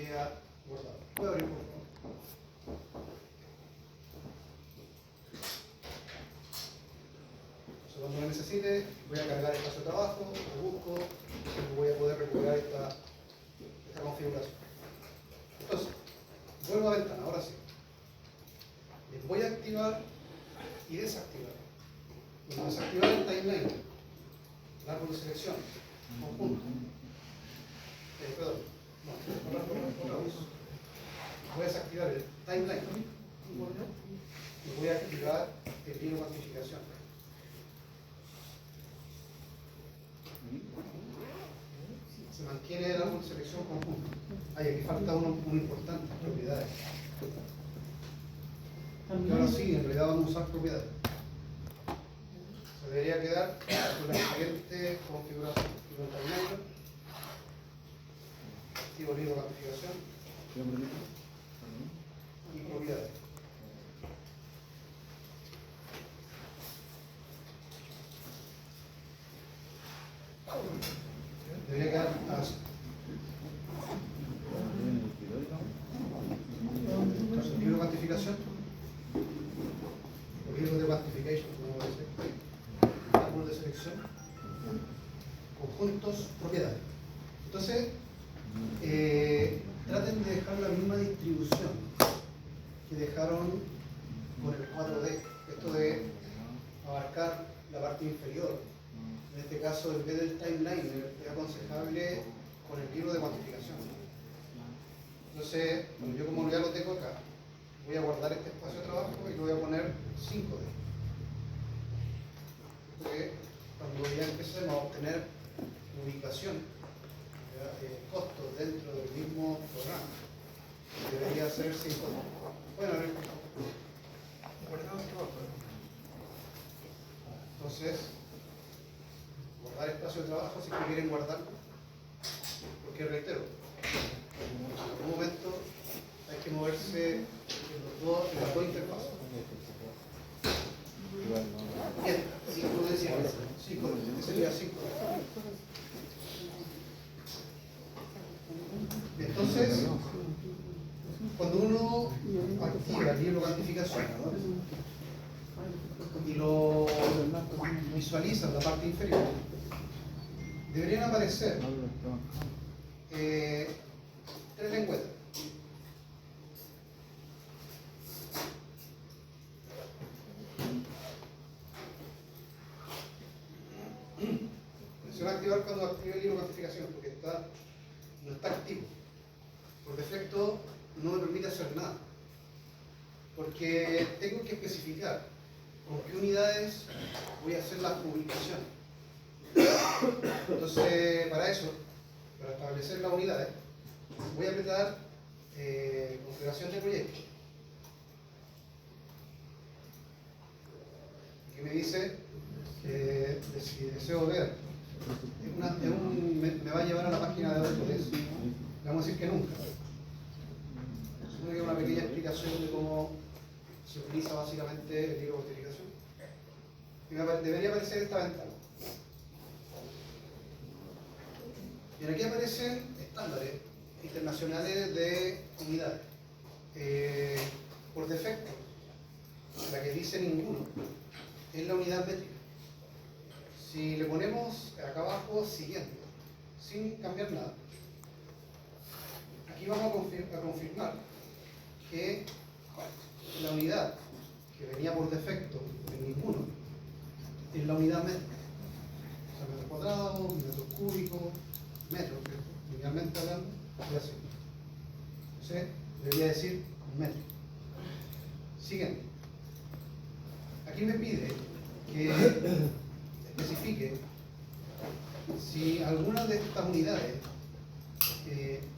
queda guardado. Voy a abrir, por favor. Cuando lo necesite, voy a cargar espacio de trabajo, lo busco, y voy a poder recuperar esta configuración. Entonces, vuelvo a ventana, ahora sí. Voy a activar y desactivar. Voy a desactivar el timeline, el árbol de selección, conjunto. Perdón, no, otra vez. Voy a desactivar el timeline y voy a activar el hilo de cuantificación. Se mantiene el árbol de selección conjunto. Aquí falta uno importante, propiedades. Y ahora sí, en realidad vamos a usar propiedades. Se debería quedar con la siguiente configuración. Activo el hilo de cuantificación y propiedades. Debería quedar así. Entonces, el libro de cuantificación, o libro de quantification, como dice, árbol de selección, conjuntos, propiedades. Entonces, traten de dejar la misma distribución que dejaron con el 4D, esto de abarcar la parte inferior. En este caso, en vez del timeline, es aconsejable con el libro de cuantificación. Entonces, bueno, yo como ya lo tengo acá, voy a guardar este espacio de trabajo y lo voy a poner 5D. Porque cuando ya empecemos a obtener ubicación, costos dentro del mismo programa, debería ser 5D. Bueno, a ver, guardamos trabajo. Entonces, guardar espacio de trabajo si que quieren guardarlo, porque reitero, en algún momento hay que moverse en las dos interfaces. Bien, 5 decía, 5, sería 5. Entonces, cuando uno activa el libro de cuantificación y lo visualiza en la parte inferior, deberían aparecer 3 lengüetas. Se va a activar cuando active el libro de cuantificación, porque no está activo. Por defecto no me permite hacer nada, porque tengo que especificar con qué unidades voy a hacer la publicación. Entonces, para eso, para establecer las unidades, voy a apretar configuración de proyecto, que me dice que si deseo ver, me va a llevar a la página de Autodesk. Le vamos a decir que nunca. Supone que es una pequeña explicación de cómo se utiliza básicamente el libro de cuantificación. Y debería aparecer esta ventana. Y aquí aparecen estándares internacionales de unidades. Por defecto, la que dice ninguno es la unidad métrica. Si le ponemos acá abajo siguiente, sin cambiar nada, aquí vamos a confirmar que la unidad que venía por defecto en ninguno es la unidad métrica. O sea, metros cuadrados, metros cúbicos, metros, que linealmente hablando, es así. Entonces, debería decir metro. Siguiente. Aquí me pide que especifique si alguna de estas unidades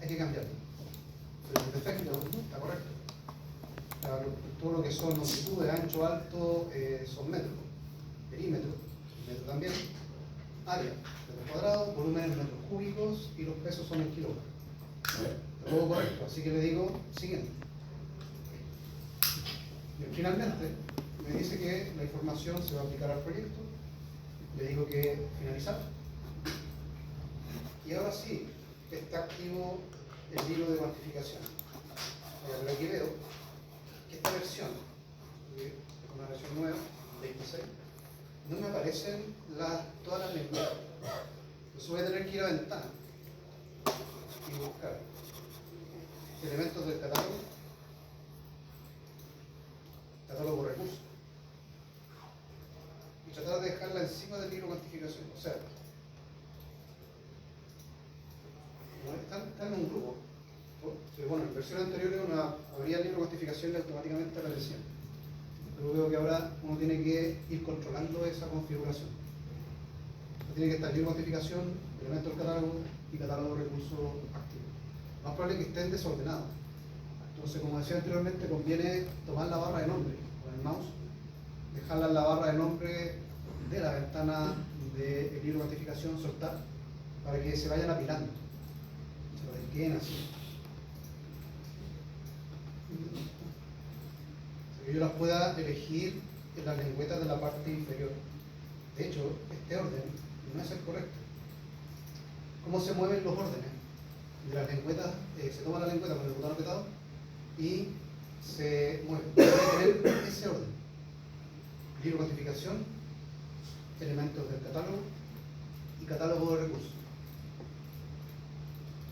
hay que cambiarla. Pero por defecto está correcto. Todo lo que son longitudes, ancho, alto, son metros. Perímetro, metro también. Área, metros cuadrados, volumen en metros cúbicos y los pesos son en kilogramos. Todo correcto, así que le digo siguiente. Y finalmente me dice que la información se va a aplicar al proyecto. Le digo que finalizar. Y ahora sí, está activo el libro de cuantificación. Pero aquí veo que esta versión, que es una versión nueva, 26, no me aparecen todas las lenguas. Entonces voy a tener que ir a ventana y buscar elementos del catálogo, catálogo recursos, y tratar de dejarla encima del libro de cuantificación. O sea, están en un grupo. Bueno, en versiones anteriores abría el libro de cuantificación y automáticamente aparecía. Pero veo que ahora uno tiene que ir controlando esa configuración. Tiene que estar libro de cuantificación, elemento del catálogo y catálogo de recursos activos. Más probable es que estén desordenados. Entonces, como decía anteriormente, conviene tomar la barra de nombre con el mouse, dejarla en la barra de nombre de la ventana del libro de cuantificación, soltar, para que se vayan apilando, se queden así. Que yo las pueda elegir en las lengüetas de la parte inferior. De hecho, este orden no es el correcto. ¿Cómo se mueven los órdenes? De las lengüetas, se toma la lengüeta con el botón apretado y se mueve. Debe tener ese orden: libro de cuantificación, elementos del catálogo y catálogo de recursos.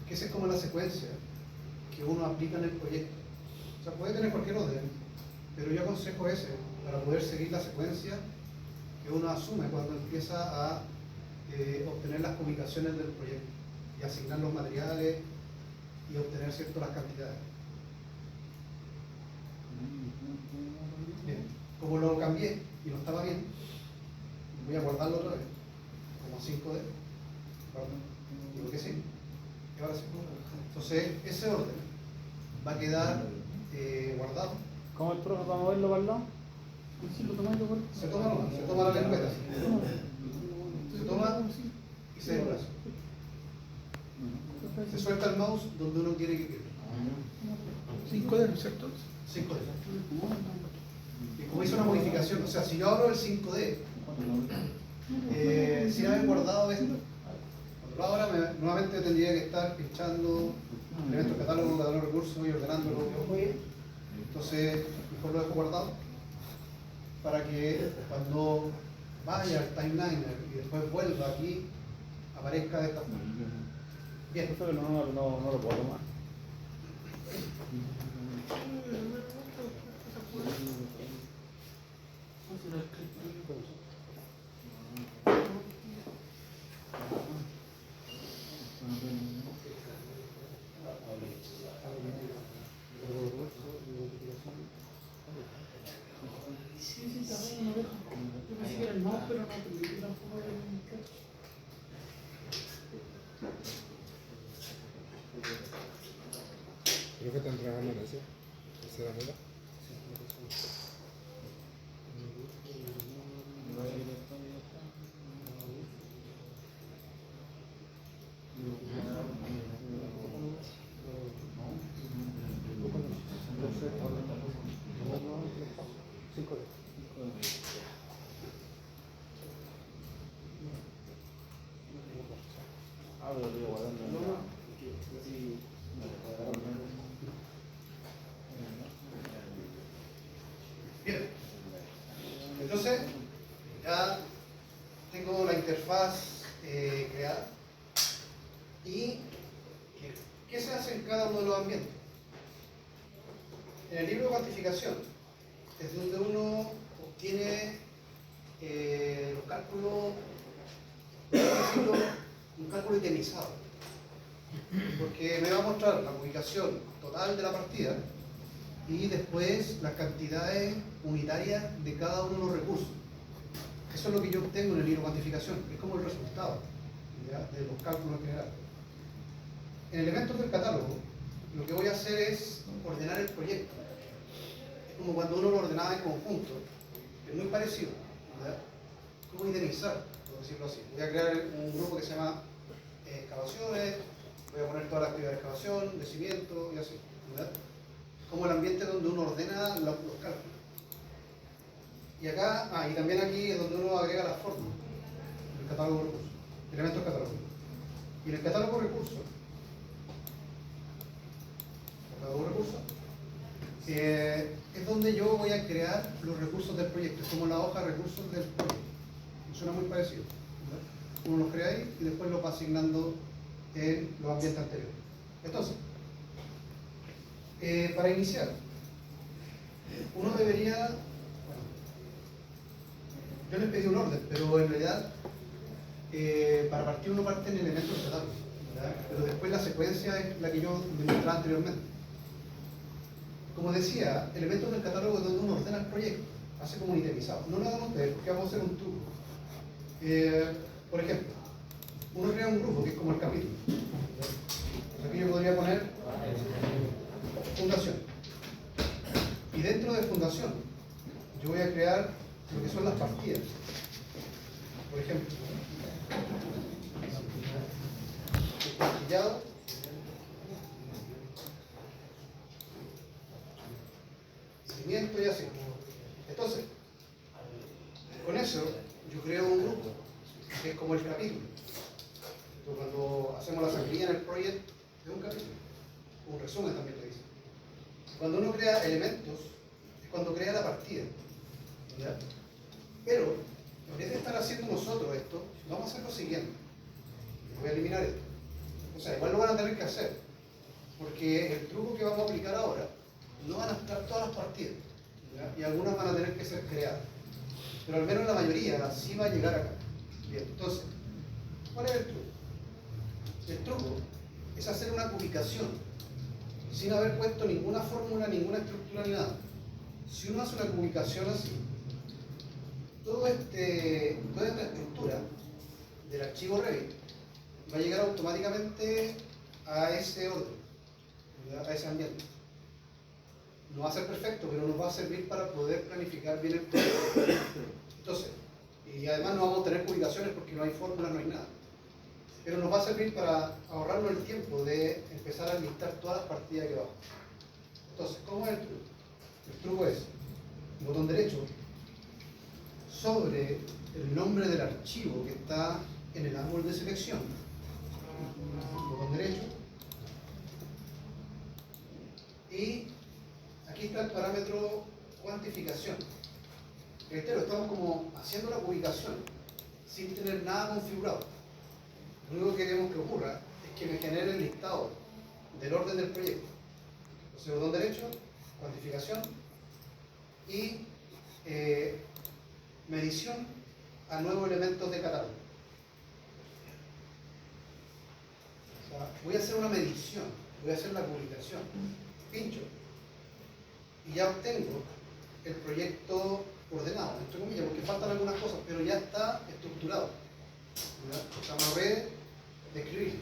Que esa es como la secuencia que uno aplica en el proyecto. O sea, puede tener cualquier orden, pero yo aconsejo ese para poder seguir la secuencia que uno asume cuando empieza a obtener las publicaciones del proyecto y asignar los materiales y obtener las cantidades. Bien, como lo cambié y no estaba bien, voy a guardarlo otra vez, como 5D. Digo que sí, y ahora sí. Entonces, ese orden va a quedar guardado. ¿Cómo el profe va a moverlo para el lado? Se toma la lengüeta, se toma y se desplaza. Se suelta el mouse donde uno quiere que quede. 5D, ¿no es cierto? 5D. Y como hice una modificación, o sea, si yo abro el 5D, sin haber guardado esto, cuando lo abra, nuevamente tendría que estar pinchando elementos catálogo, catálogo de recursos y ordenándolo. Entonces, mejor lo dejo guardado para que cuando vaya al timeliner y después vuelva aquí, aparezca de esta forma. Bien. Eso que no lo puedo tomar. Creo que te entregaron ese. ¿Ese era nada? Bien, entonces ya tengo la interfaz creada. ¿Y qué se hace en cada uno de los ambientes? En el libro de cuantificación es donde uno obtiene los cálculos, por decirlo, un cálculo itemizado, porque me va a mostrar la ubicación total de la partida y después las cantidades unitarias de cada uno de los recursos. Eso es lo que yo obtengo en el libro de cuantificación, es como el resultado, ¿ya?, de los cálculos en general. En elementos del catálogo, lo que voy a hacer es ordenar el proyecto. Es como cuando uno lo ordenaba en conjunto, es muy parecido, ¿ya? Como itemizar, por decirlo así. Voy a crear un grupo que se llama excavaciones, voy a poner todas las actividades de excavación, de cimiento y así, ¿ya? Como el ambiente donde uno ordena los cálculos. Y acá, y también aquí es donde uno agrega las formas, el catálogo de recursos, elementos catálogo. Y en el catálogo de recursos, nuevos recursos, es donde yo voy a crear los recursos del proyecto, es como la hoja de recursos del proyecto. Suena muy parecido, ¿verdad? Uno los crea ahí y después los va asignando en los ambientes anteriores. Entonces, para iniciar, uno debería, bueno, yo les pedí un orden, pero en realidad para partir uno parte en elementos del catálogo, ¿verdad? Pero después la secuencia es la que yo me mostraba anteriormente. Como decía, elementos del catálogo es donde uno ordena el proyecto, hace como un itemizado. No lo hagan ustedes, porque vamos a hacer un truco. Por ejemplo, uno crea un grupo que es como el capítulo. Aquí yo podría poner fundación. Y dentro de fundación, yo voy a crear lo que son las partidas. Por ejemplo, pastillado, cimiento y así. Entonces, con eso yo creo un grupo que es como el capítulo. Entonces, cuando hacemos la sangría en el proyecto, es un capítulo. Un resumen también le dice. Cuando uno crea elementos, es cuando crea la partida. ¿Ya? Pero, en vez de estar haciendo nosotros esto, vamos a hacer lo siguiente. Voy a eliminar esto. O sea, igual lo van a tener que hacer. Porque el truco que vamos a aplicar ahora, no van a estar todas las partidas. ¿Ya? Y algunas van a tener que ser creadas. Pero al menos la mayoría sí va a llegar acá. Bien, entonces, ¿cuál es el truco? El truco es hacer una cubicación sin haber puesto ninguna fórmula, ninguna estructura ni nada. Si uno hace una cubicación así, toda esta estructura del archivo Revit va a llegar automáticamente a ese orden, ¿verdad? A ese ambiente. No va a ser perfecto, pero nos va a servir para poder planificar bien el proyecto. Entonces, y además no vamos a tener publicaciones porque no hay fórmula, no hay nada. Pero nos va a servir para ahorrarnos el tiempo de empezar a listar todas las partidas que vamos. Entonces, ¿cómo es el truco? El truco es botón derecho sobre el nombre del archivo que está en el árbol de selección. Botón derecho. Y aquí está el parámetro cuantificación. Lo estamos como haciendo la publicación sin tener nada configurado. Lo único que queremos que ocurra es que me genere el listado del orden del proyecto. Entonces, botón derecho, cuantificación y medición a nuevos elementos de catálogo. O sea, voy a hacer una medición, voy a hacer la publicación. Pincho y ya obtengo el proyecto ordenado, entre comillas, porque faltan algunas cosas, pero ya está estructurado. O sea, me ahorré de escribir.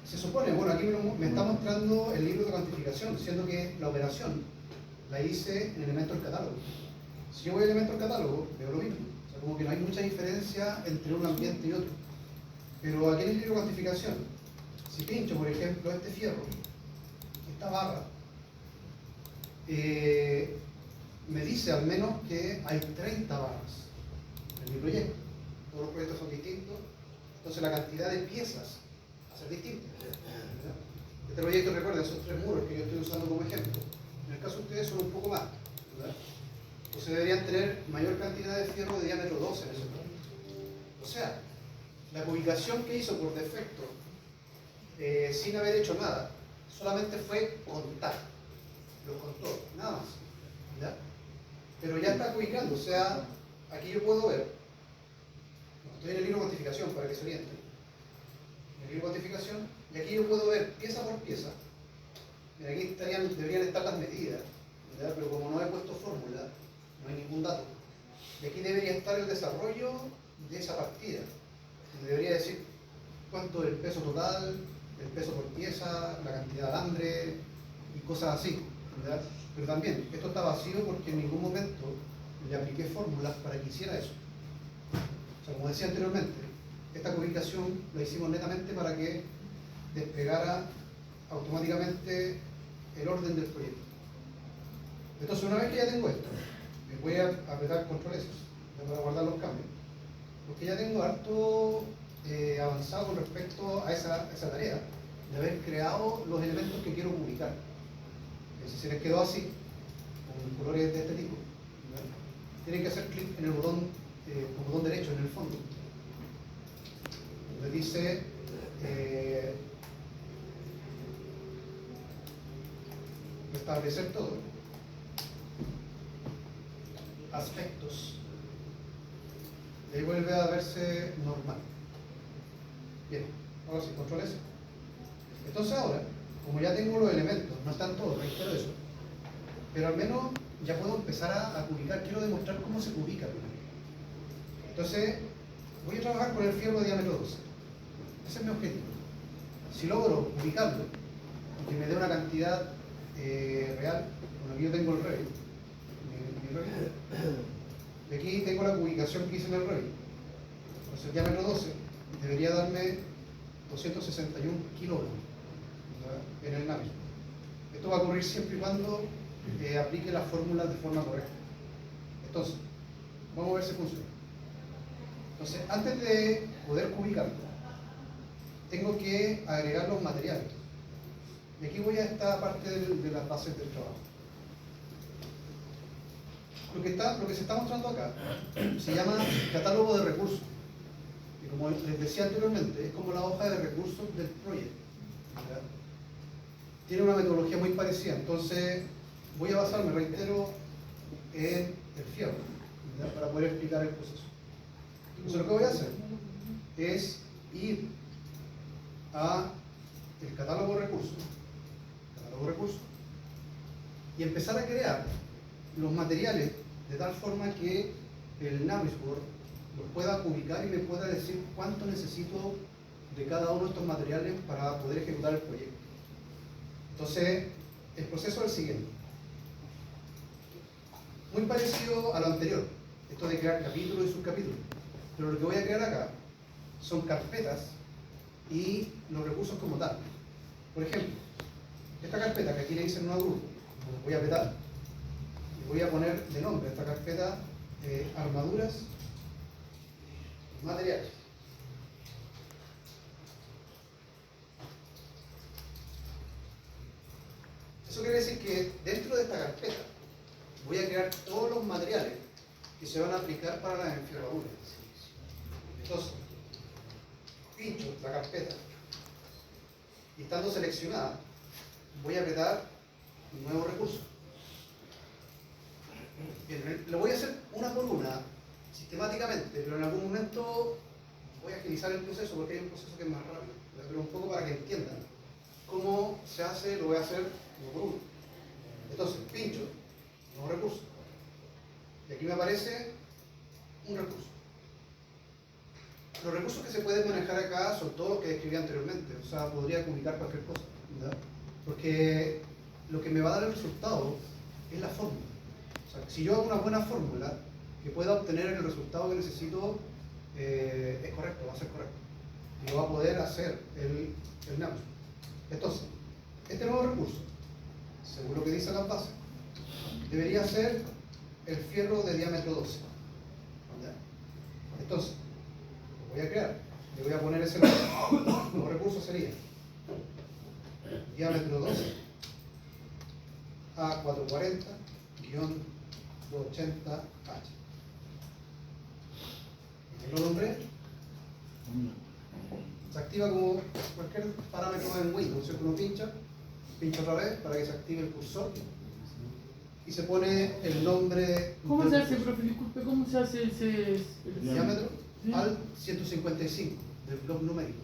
Se supone, bueno, aquí me está mostrando el libro de cuantificación, siendo que la operación la hice en elementos del catálogo. Si yo voy a elementos del catálogo, veo lo mismo. O sea, como que no hay mucha diferencia entre un ambiente y otro. Pero aquí en el libro de cuantificación, si pincho, por ejemplo, este fierro, esta barra, me dice al menos que hay 30 barras en mi proyecto. Todos los proyectos son distintos, entonces la cantidad de piezas va a ser distinta. ¿Verdad? Este proyecto, recuerden, esos 3 muros que yo estoy usando como ejemplo. En el caso de ustedes son un poco más, ¿verdad? Entonces deberían tener mayor cantidad de fierro de diámetro 12 en ese proyecto. O sea, la ubicación que hizo por defecto, sin haber hecho nada, solamente fue contar. Lo contó, nada más. ¿Ya? Pero ya está ubicando, o sea, aquí yo puedo ver, estoy en el libro de cuantificación para que se orienten, en el libro de cuantificación, y aquí yo puedo ver pieza por pieza. Mira, aquí deberían estar las medidas, ¿ya? Pero como no he puesto fórmula, no hay ningún dato. Y aquí debería estar el desarrollo de esa partida. Me debería decir cuánto es el peso total, el peso por pieza, la cantidad de alambre y cosas así, ¿verdad? Pero también, esto está vacío porque en ningún momento le apliqué fórmulas para que hiciera eso. O sea, como decía anteriormente, esta publicación la hicimos netamente para que desplegara automáticamente el orden del proyecto. Entonces, una vez que ya tengo esto, me voy a apretar control S para guardar los cambios, porque ya tengo harto avanzado con respecto a esa tarea de haber creado los elementos que quiero publicar. Si se les quedó así, con colores de este tipo, tienen que hacer clic en el botón, derecho en el fondo, donde dice restablecer todo, aspectos, y ahí vuelve a verse normal. Bien, ahora sí, control S. Entonces ahora, como ya tengo los elementos, no están todos, reitero eso, pero al menos ya puedo empezar a publicar. Quiero demostrar cómo se publica primero. Entonces, voy a trabajar con el fierro de diámetro 12. Ese es mi objetivo. Si logro publicarlo y que me dé una cantidad real, con aquí yo tengo el Revit, mi Revit. Y aquí tengo la publicación que hice en el Revit. Entonces el diámetro 12 debería darme 261 kilogramos en el Navisworks. Esto va a ocurrir siempre y cuando aplique las fórmulas de forma correcta. Entonces, vamos a ver si funciona. Entonces, antes de poder publicarlo, tengo que agregar los materiales. Y aquí voy a esta parte de las bases del trabajo. Lo que se está mostrando acá se llama catálogo de recursos. Y como les decía anteriormente, es como la hoja de recursos del proyecto. ¿Verdad? Tiene una metodología muy parecida, entonces voy a basarme, reitero, en el fierro, ¿verdad? Para poder explicar el proceso. Entonces lo que voy a hacer es ir a el catálogo de recursos, y empezar a crear los materiales de tal forma que el Navisworks los pueda ubicar y me pueda decir cuánto necesito de cada uno de estos materiales para poder ejecutar el proyecto. Entonces, el proceso es el siguiente. Muy parecido a lo anterior, esto de crear capítulos y subcapítulos. Pero lo que voy a crear acá son carpetas y los recursos como tal. Por ejemplo, esta carpeta que aquí le hice en una grupo, voy a apretar y voy a poner de nombre a esta carpeta armaduras y materiales. Eso quiere decir que dentro de esta carpeta voy a crear todos los materiales que se van a aplicar para las enferraduras. Entonces, pincho la carpeta y estando seleccionada, voy a apretar un nuevo recurso. Bien, lo voy a hacer una por una, sistemáticamente, pero en algún momento voy a agilizar el proceso porque hay un proceso que es más rápido, pero un poco para que entiendan cómo se hace, lo voy a hacer uno por uno. Entonces, pincho, nuevo recurso, y aquí me aparece un recurso. Los recursos que se pueden manejar acá son todos los que describí anteriormente, o sea, podría publicar cualquier cosa, ¿verdad? Porque lo que me va a dar el resultado es la fórmula. O sea, si yo hago una buena fórmula que pueda obtener el resultado que necesito, es correcto, va a ser correcto. Y lo va a poder hacer el Navisworks. Entonces, este nuevo recurso, según lo que dicen las bases, debería ser el fierro de diámetro 12. ¿Ya? Entonces, lo voy a crear, le voy a poner ese nombre. El nuevo recurso sería diámetro 12 A440-280H. ¿Y lo nombré? Se activa como cualquier parámetro en Windows, ¿cierto? Uno pincha otra vez para que se active el cursor y se pone el nombre. ¿Cómo se hace, profe? Disculpe, ¿cómo se hace ese diámetro? ¿Sí? Al 155 del bloc numérico.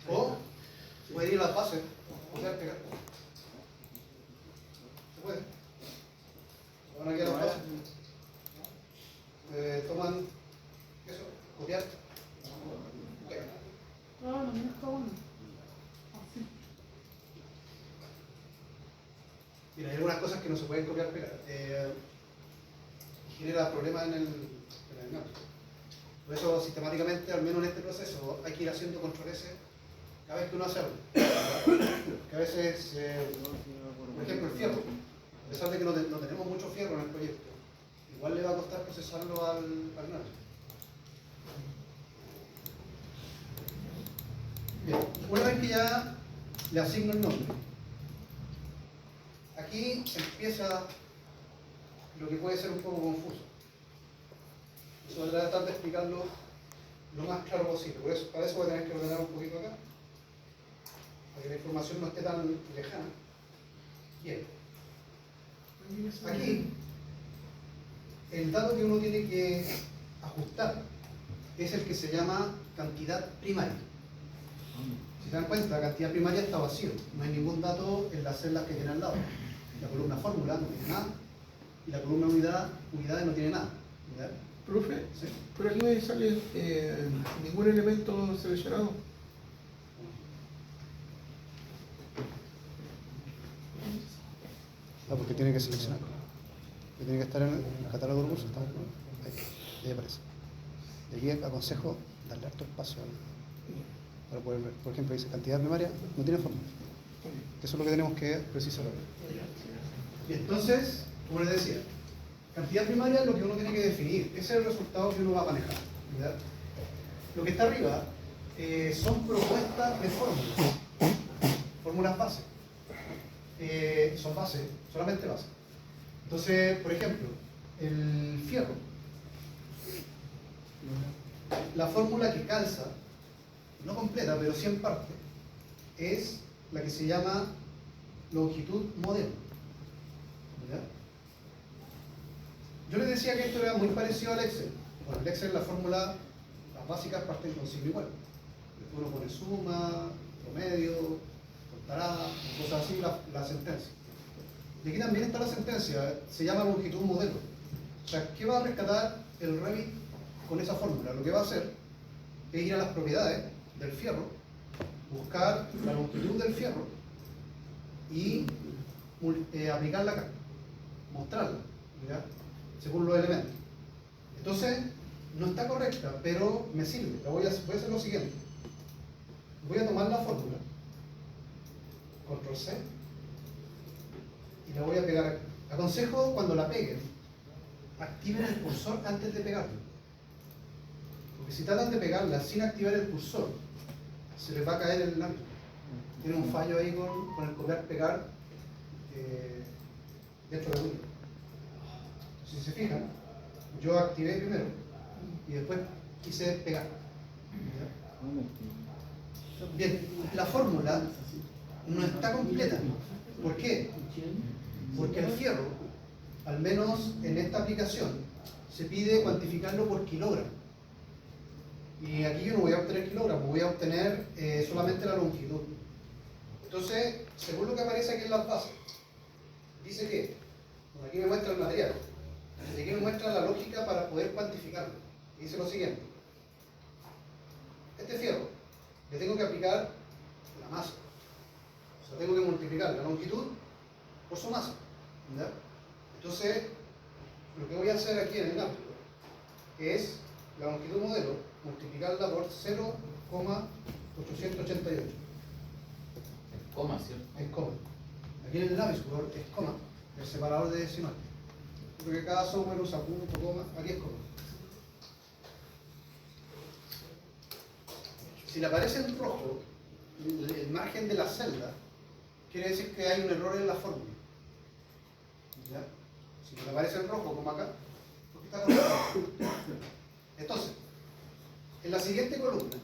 O puede ir a las bases, copiar, pegar. Se puede. Van aquí a las bases. Toman eso, copiar, pegar. Ah, no, mira, está bueno. Así. Mira, hay algunas cosas que no se pueden copiar, pegar. Genera problemas en el Navisworks. Por eso, sistemáticamente, al menos en este proceso, hay que ir haciendo control S cada vez que uno hace algo. Que a veces, por ejemplo, el fierro, a pesar de que no tenemos mucho fierro en el proyecto, igual procesarlo al análisis. Bien, una vez que ya le asigno el nombre, aquí empieza lo que puede ser un poco confuso. Eso voy a tratar de explicarlo lo más claro posible. Por eso, para eso voy a tener que ordenar un poquito acá, para que la información no esté tan lejana. Bien. Aquí, el dato que uno tiene que ajustar es el que se llama cantidad primaria. Si se dan cuenta, la cantidad primaria está vacío. No hay ningún dato en las celdas que tiene al lado. La columna fórmula no tiene nada. Y la columna unidades no tiene nada. ¿Verdad? Profe, ¿Sí? por aquí no sale ningún elemento seleccionado. Ah, porque tiene que seleccionar. Tiene que estar en el catálogo de recursos. Ahí aparece. Y aquí aconsejo darle harto espacio para poder ver. Por ejemplo, dice cantidad primaria, no tiene fórmula. Eso es lo que tenemos que precisar ahora. Y entonces, como les decía, cantidad primaria es lo que uno tiene que definir. Ese es el resultado que uno va a manejar. ¿Verdad? Lo que está arriba son propuestas de fórmulas. Fórmulas base. Son bases, solamente bases. Entonces, por ejemplo, el fierro. La fórmula que calza, no completa, pero sí en parte, es la que se llama longitud modelo. ¿Ya? Yo les decía que esto era muy parecido al Excel. Bueno, el Excel, la fórmula, las básicas parten con signo igual. Después uno pone suma, promedio, contará, cosas así, la sentencia. Y aquí también está la sentencia, se llama longitud modelo. O sea, ¿qué va a rescatar el Revit con esa fórmula? Lo que va a hacer es ir a las propiedades del fierro, buscar la longitud del fierro y aplicarla acá, mostrarla, ¿ya? Según los elementos. Entonces, no está correcta, pero me sirve. Voy a hacer lo siguiente. Voy a tomar la fórmula, control C, y la voy a pegar aquí. Aconsejo cuando la peguen, activen el cursor antes de pegarla. Porque si tratan de pegarla sin activar el cursor, se les va a caer el lápiz. Tiene un fallo ahí con el copiar-pegar dentro de Windows. Si se fijan, yo activé primero y después quise pegar. Bien, la fórmula no está completa. ¿Por qué? Porque el fierro, al menos en esta aplicación, se pide cuantificarlo por kilogramo. Y aquí yo no voy a obtener kilogramos, voy a obtener solamente la longitud. Entonces, según lo que aparece aquí en las bases, dice que, bueno, aquí me muestra el material, y aquí me muestra la lógica para poder cuantificarlo. Dice lo siguiente: este fierro le tengo que aplicar la masa, o sea, tengo que multiplicar la longitud por su masa, ¿verdad? Entonces, lo que voy a hacer aquí en el gráfico es la longitud modelo multiplicarla por 0,888. En coma, ¿cierto? Es coma. Aquí en el Navisworld es coma, el separador de decimal. Porque cada software usa punto, coma, aquí es coma. Si le aparece en rojo el margen de la celda, quiere decir que hay un error en la fórmula. ¿Ya? Si le aparece en rojo, como acá, porque está correcto. Entonces, en la siguiente columna,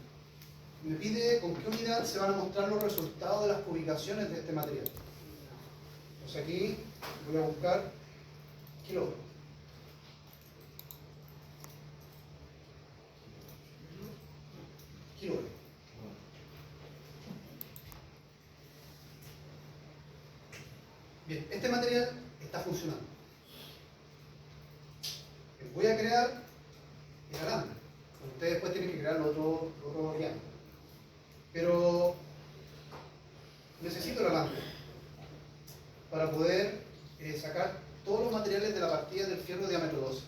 me pide con qué unidad se van a mostrar los resultados de las publicaciones de este material. Entonces aquí voy a buscar kilogramos. Kilogramos. Bien, este material está funcionando. Voy a crear el alambre. Ustedes después tienen que crear los otros diámetros. Pero necesito el alambre para poder sacar todos los materiales de la partida del fierro de diámetro 12.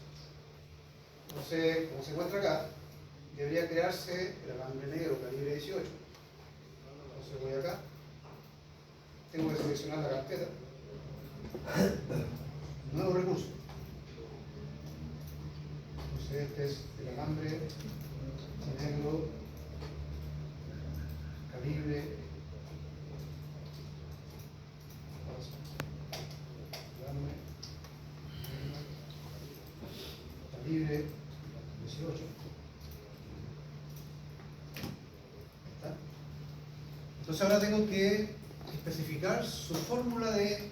Entonces, como se encuentra acá, debería crearse el alambre negro calibre 18. Entonces voy acá, tengo que seleccionar la carpeta, nuevo recurso. Entonces este es el alambre negro, calibre, alambre, calibre 18. ¿Está? Entonces ahora tengo que especificar su fórmula de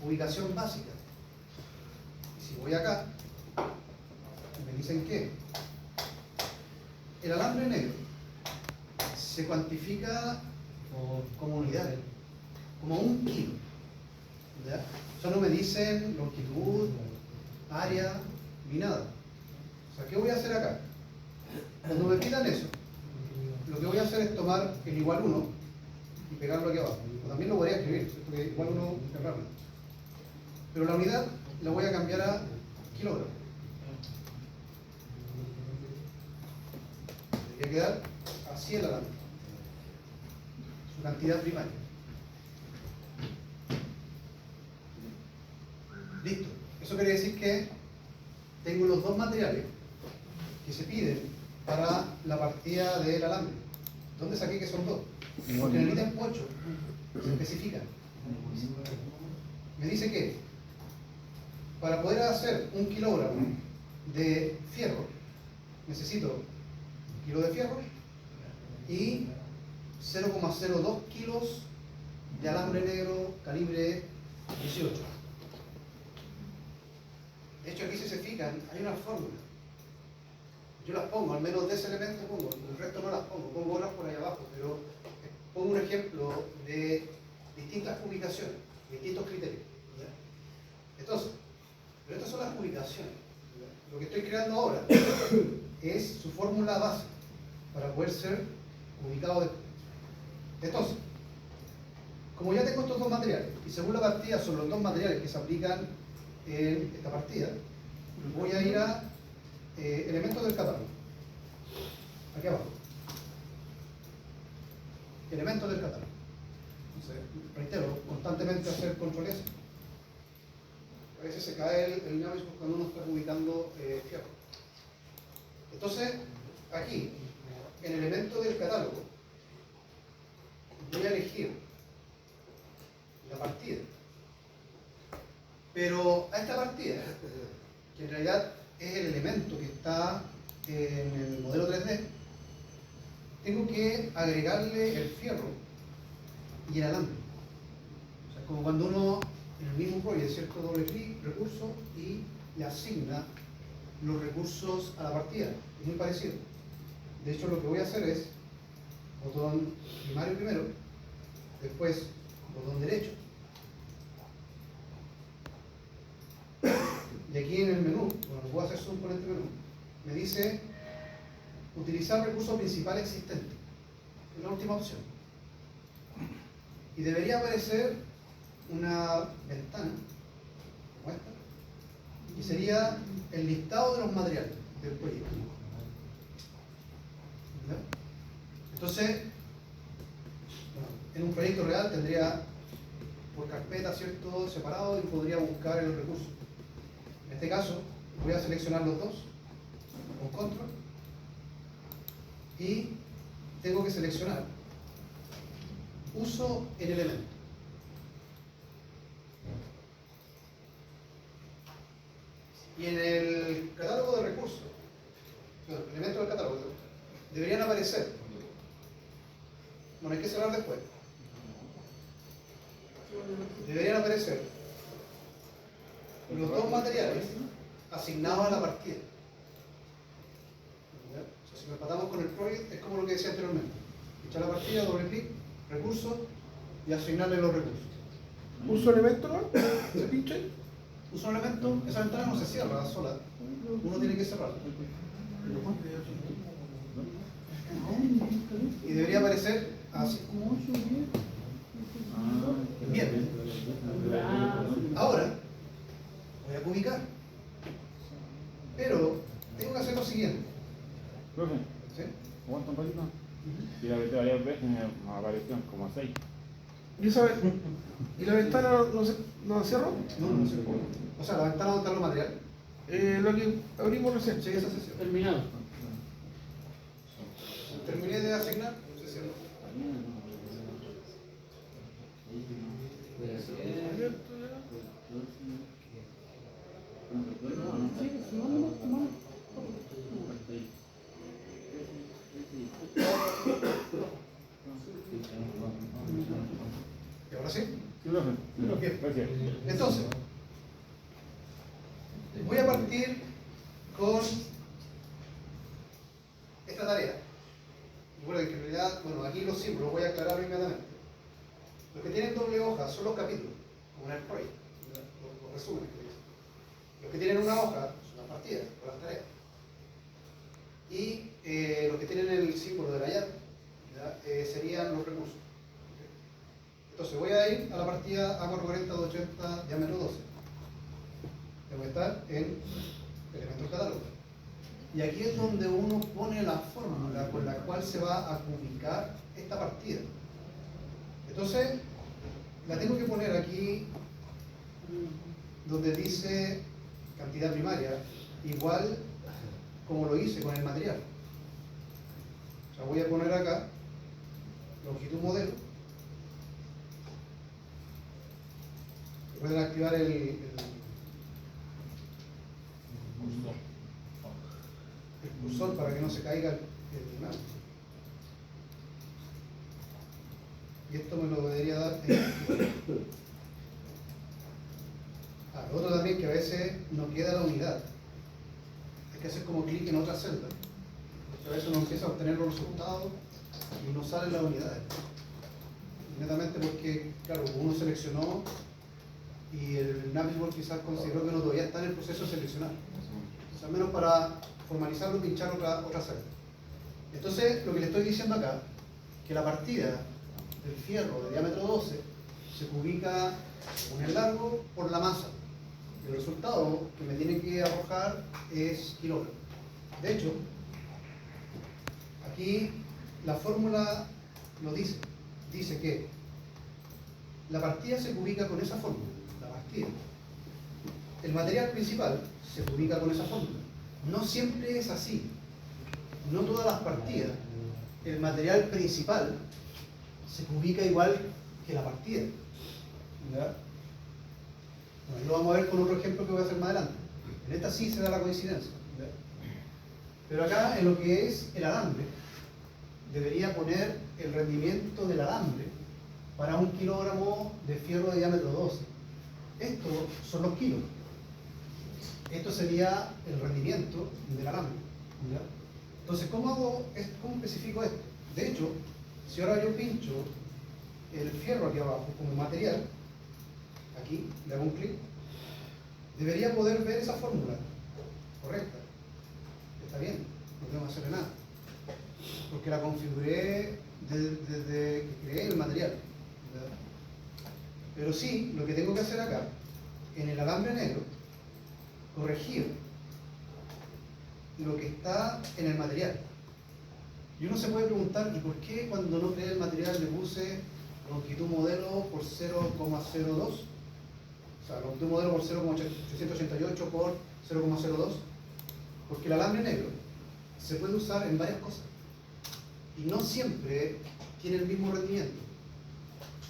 ubicación básica. Y si voy acá, me dicen que el alambre negro se cuantifica como unidades, como 1 kilo. ¿Ya? O sea, no me dicen longitud, área, ni nada. O sea, ¿qué voy a hacer acá? Cuando me pidan eso, lo que voy a hacer es tomar el igual 1 y pegarlo aquí abajo. O también lo podría escribir, porque igual 1 es rápido. Pero la unidad la voy a cambiar a kilogramos. Debería quedar así el alambre, su cantidad primaria. Listo. Eso quiere decir que tengo los dos materiales que se piden para la partida del alambre. ¿Dónde saqué que son dos? Porque en el ítem 8 se especifica. Me dice que para poder hacer 1 kilogramo de fierro necesito 1 kilo de fierro y 0,02 kilos de alambre negro calibre 18. De hecho, aquí si se fijan, hay una fórmula. Yo las pongo, al menos de ese elemento pongo, el resto no las pongo otras por ahí abajo, pero pongo un ejemplo de distintas publicaciones, distintos criterios. ¿Ya? Entonces, pero estas son las publicaciones. ¿Ya? Lo que estoy creando ahora es su fórmula base para poder ser ubicado después. Entonces, como ya tengo estos dos materiales, y según la partida son los dos materiales que se aplican en esta partida, voy a ir a elementos del catálogo. Aquí abajo. Elementos del catálogo. Entonces, reitero, constantemente hacer control S. A veces se cae el análisis cuando uno está ubicando fierro. Entonces, aquí, en elemento del catálogo, voy a elegir la partida. Pero a esta partida, que en realidad es el elemento que está en el modelo 3D, tengo que agregarle el fierro y el alambre. O sea, como cuando uno en el mismo project, ¿cierto? Doble clic, recurso, y le asigna los recursos a la partida. Es muy parecido. De hecho, lo que voy a hacer es botón primario primero, después botón derecho. Y aquí en el menú, cuando puedo hacer zoom con este menú, me dice utilizar recurso principal existente. Es la última opción. Y debería aparecer una ventana como esta, que sería el listado de los materiales del proyecto. ¿Ya? Entonces, bueno, en un proyecto real tendría por carpeta, ¿cierto?, separado, y podría buscar el recurso. En este caso, voy a seleccionar los dos con control y tengo que seleccionar uso el elemento. Y en el catálogo de recursos, elementos del catálogo, deberían aparecer, bueno, hay que cerrar después, deberían aparecer los dos materiales asignados a la partida. ¿Ya? O sea, si lo empatamos con el project, es como lo que decía anteriormente: echar la partida, doble clic, recursos, y asignarle los recursos. Uso elemento, ¿no? Se pincha. Uso un elemento, esa ventana no se cierra sola, uno tiene que cerrarla. Y debería aparecer así. Bien. Ahora voy a ubicar, pero tengo que hacer lo siguiente. Profe, ¿Sí? aguanta un ratito. Y la vete varias veces me apareció como 6. ¿Y la ventana no cierro? No se puede. O sea, la ventana donde está los materiales. Lo que abrimos recién. Sí, esa sesión. Terminado. Terminé de asignar sesión. Sí, sí, vamos. ¿Y ahora sí? Sí, profe. Bien. Gracias. Entonces, voy a partir con esta tarea. Recuerden que en realidad, bueno, aquí los símbolos voy a aclarar inmediatamente. Los que tienen doble hoja son los capítulos, como en el PROY, los resúmenes que dicen. Los que tienen una hoja son las partidas, o las tareas. Y los que tienen el símbolo de la llave serían los recursos. Entonces voy a ir a la partida A440-280 diámetro 12. Tengo que estar en elementos catálogo. Y aquí es donde uno pone la fórmula con la cual se va a ubicar esta partida. Entonces, la tengo que poner aquí donde dice cantidad primaria, igual como lo hice con el material. O sea, voy a poner acá longitud modelo. Pueden activar el cursor para que no se caiga el nada. Y esto me lo debería dar lo otro también, que a veces no queda la unidad. Hay que hacer como clic en otra celda. A veces uno empieza a obtener los resultados y no salen las unidades. Netamente porque, claro, uno seleccionó y el Navisworks quizás consideró que no todavía está en el proceso de seleccionar. Entonces, al menos para formalizarlo, pinchar otra celda. Entonces, lo que le estoy diciendo acá, que la partida del fierro de diámetro 12 se ubica según el largo por la masa. Y el resultado que me tiene que arrojar es kilogramos. De hecho, aquí la fórmula lo dice. Dice que la partida se ubica con esa fórmula. La partida. El material principal se ubica con esa fórmula. No siempre es así. No todas las partidas. El material principal se ubica igual que la partida. ¿Ya? Bueno, lo vamos a ver con otro ejemplo que voy a hacer más adelante. En esta sí se da la coincidencia. ¿Ya? Pero acá, en lo que es el alambre, debería poner el rendimiento del alambre para 1 kilogramo de fierro de diámetro 12. Estos son los kilos. Esto sería el rendimiento del alambre. ¿Ya? Entonces, ¿cómo especifico esto? De hecho, si ahora yo pincho el fierro aquí abajo como material, aquí le hago un clic, debería poder ver esa fórmula correcta. Está bien, no tengo que hacerle nada, porque la configuré desde que creé el material. ¿Verdad? Pero sí, lo que tengo que hacer acá, en el alambre negro, corregir lo que está en el material. Y uno se puede preguntar, ¿y por qué cuando no creé el material le puse longitud modelo por 0,02? O sea, longitud modelo por 0,888 por 0,02. Porque el alambre negro se puede usar en varias cosas. Y no siempre tiene el mismo rendimiento.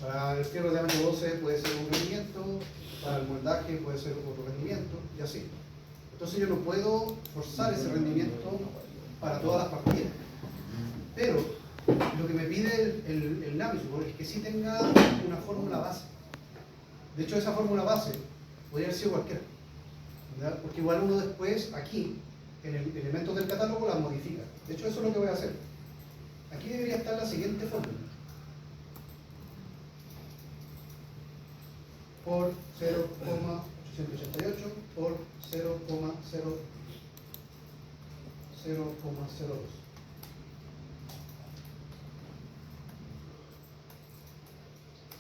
Para el fierro de diámetro 12 puede ser un rendimiento, para el moldaje puede ser otro rendimiento, y así. Entonces yo no puedo forzar ese rendimiento para todas las partidas. Pero lo que me pide el Navisworks es que sí tenga una fórmula base. De hecho, esa fórmula base podría haber sido cualquiera. ¿Verdad? Porque igual uno después, aquí, en el elemento del catálogo, la modifica. De hecho, eso es lo que voy a hacer. Aquí debería estar la siguiente fórmula. Por 0,888 por 0,02.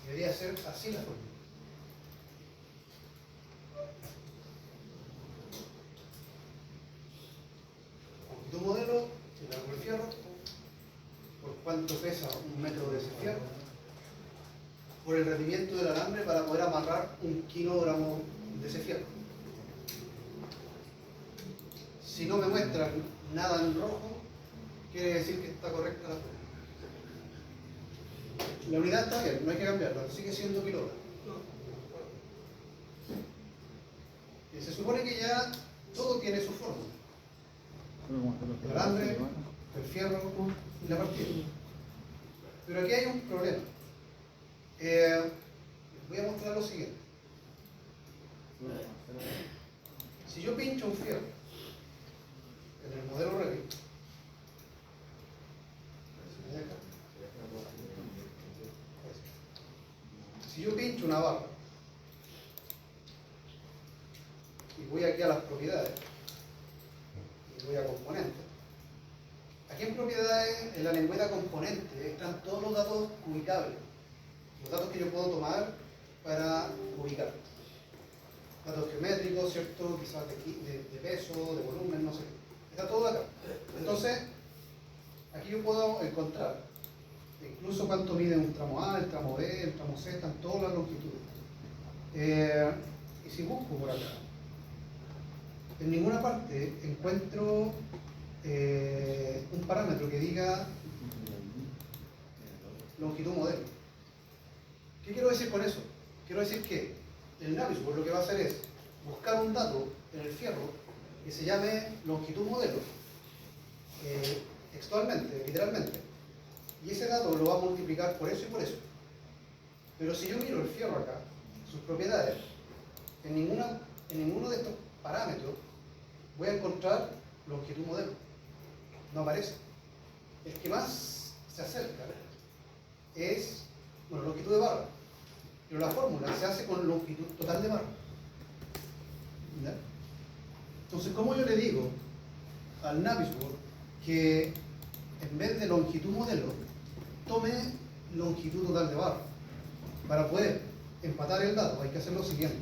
Debería ser así la fórmula. Tu modelo, el largo del fierro, por cuánto pesa 1 metro de ese fierro, por el rendimiento del alambre para poder amarrar 1 kilogramo de ese fierro. Si no me muestran nada en rojo, quiere decir que está correcta la forma. La unidad está bien, no hay que cambiarla, sigue siendo kilogramos. Y se supone que ya todo tiene su forma. El alambre, el fierro y la partida. Pero aquí hay un problema. Les voy a mostrar lo siguiente. Si yo pincho un fierro en el modelo Revit, si yo pincho una barra y voy aquí a las propiedades y voy a componentes, aquí en propiedades, en la lengüeta componente, están todos los datos ubicables, los datos que yo puedo tomar para ubicar. Datos geométricos, ¿cierto? Quizás de peso, de volumen, no sé. Está todo acá. Entonces, aquí yo puedo encontrar incluso cuánto mide un tramo A, el tramo B, el tramo C, están todas las longitudes. Y si busco por acá, en ninguna parte encuentro un parámetro que diga longitud modelo. ¿Qué quiero decir con eso? Quiero decir que el Navisworks lo que va a hacer es buscar un dato en el fierro que se llame longitud modelo, textualmente, literalmente, y ese dato lo va a multiplicar por eso y por eso. Pero si yo miro el fierro acá, sus propiedades, en ninguno de estos parámetros voy a encontrar longitud modelo. No aparece. El que más se acerca es, bueno, longitud de barra. Pero la fórmula se hace con longitud total de barra. ¿Ya? Entonces, ¿cómo yo le digo al Navisworks que en vez de longitud modelo, tome longitud total de barra? Para poder empatar el dato hay que hacer lo siguiente.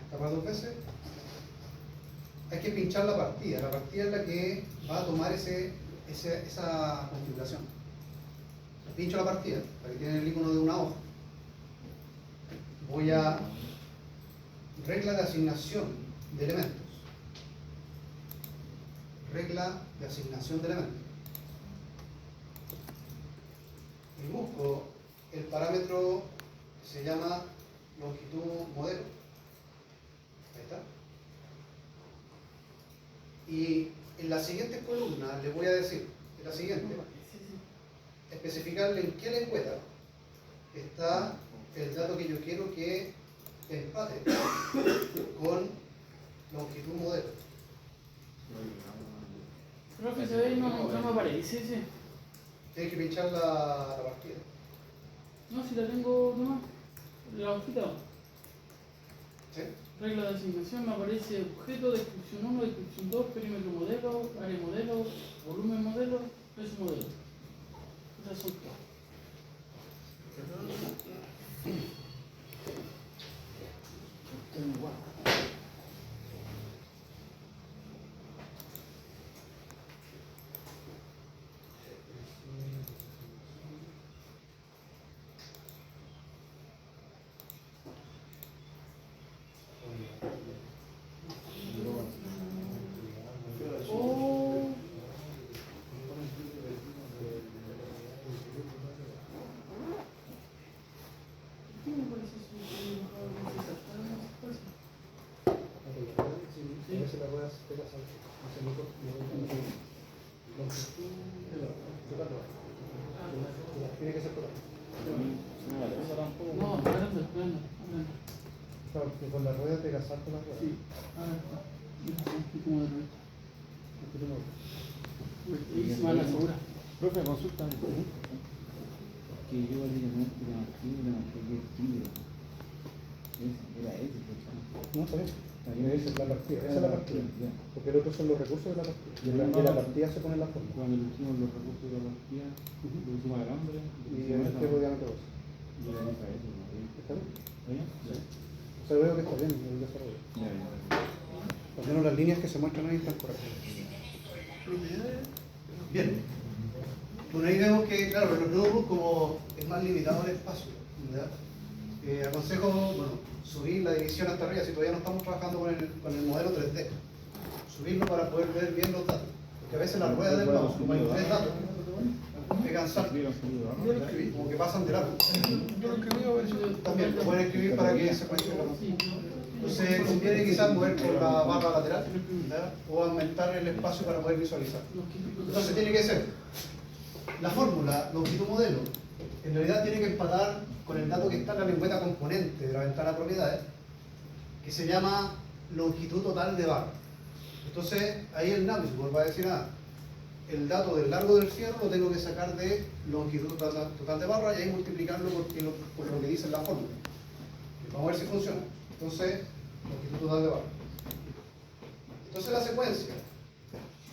Tapar dos veces. Hay que pinchar la partida. La partida es la que va a tomar esa configuración. Pincho la partida, para que tiene el icono de una hoja. Voy a regla de asignación de elementos. Regla de asignación de elementos. Y busco el parámetro que se llama longitud modelo. Ahí está. Y en la siguiente columna le voy a decir, en la siguiente, especificarle en qué lengüeta está el dato que yo quiero que empate con longitud modelo. Profe, se ve, no me aparece ese. Tienes que pinchar la partida. No, si la tengo nomás. La hojita. ¿Sí? Regla de asignación, me aparece objeto, descripción 1, descripción 2, perímetro modelo, área modelo, volumen modelo, peso modelo. Esas son todas. Oh. ¿Qué me parece eso? Tiene que ser total. No, hablando. Claro, que con la rueda te la salto la rueda. Sí, ahora está. Como de nuevo. Y se van a asegurar. Profe, consulta. Que yo básicamente le marqué el tibio. Era ese, No, está bien. ¿no? Esa es la partida. Esa es la partida. Ya. Porque los otros son los recursos de la partida. Y en la partida se pone la forma. Cuando le pusimos los recursos de la partida, le pusimos alambre, Y en este diámetro 2. yo le dije a eso, ¿no? ¿Está bien? ¿Está bien? Sí. O sea, veo que está bien el desarrollo. Ya, ya. Al menos las líneas que se muestran ahí están correctas. Bien. Bueno, ahí vemos que, claro, en los notebooks como es más limitado el espacio, ¿verdad? Aconsejo, bueno, subir la división hasta arriba, si todavía no estamos trabajando con el modelo 3D. Subirlo para poder ver bien los datos. Porque a veces la rueda del mouse, como hay 3 datos, pegan saltos, Yo lo escribí. como que pasan de largo. Yo lo escribí a ver si También lo pueden escribir para que se cuente la Sí, Entonces conviene quizás mover por la barra lateral, ¿ya? O aumentar el espacio para poder visualizar. los típicos. Entonces tiene que ser la fórmula, longitud modelo, en realidad tiene que empatar con el dato que está en la lengüeta componente de la ventana propiedades, que se llama longitud total de barra. Entonces ahí el Navisworks va a decir, el dato del largo del fierro lo tengo que sacar de longitud total de barra y ahí multiplicarlo por lo que dice en la fórmula. Vamos a ver si funciona. Entonces, longitud total de barra. Entonces la secuencia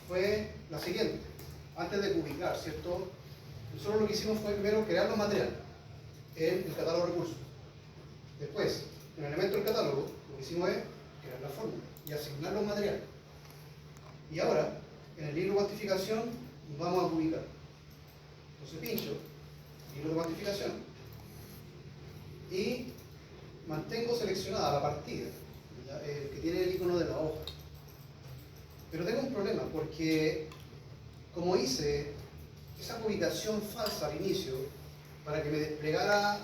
fue la siguiente. Antes de cubicar, ¿cierto? Nosotros lo que hicimos fue primero crear los materiales en el catálogo de recursos. Después, en el elemento del catálogo, lo que hicimos es crear la fórmula y asignar los materiales. Y ahora, en el libro de cuantificación, vamos a cubicar. Entonces pincho, libro de cuantificación, y mantengo seleccionada la partida, que tiene el icono de la hoja. Pero tengo un problema, porque como hice esa ubicación falsa al inicio, para que me desplegara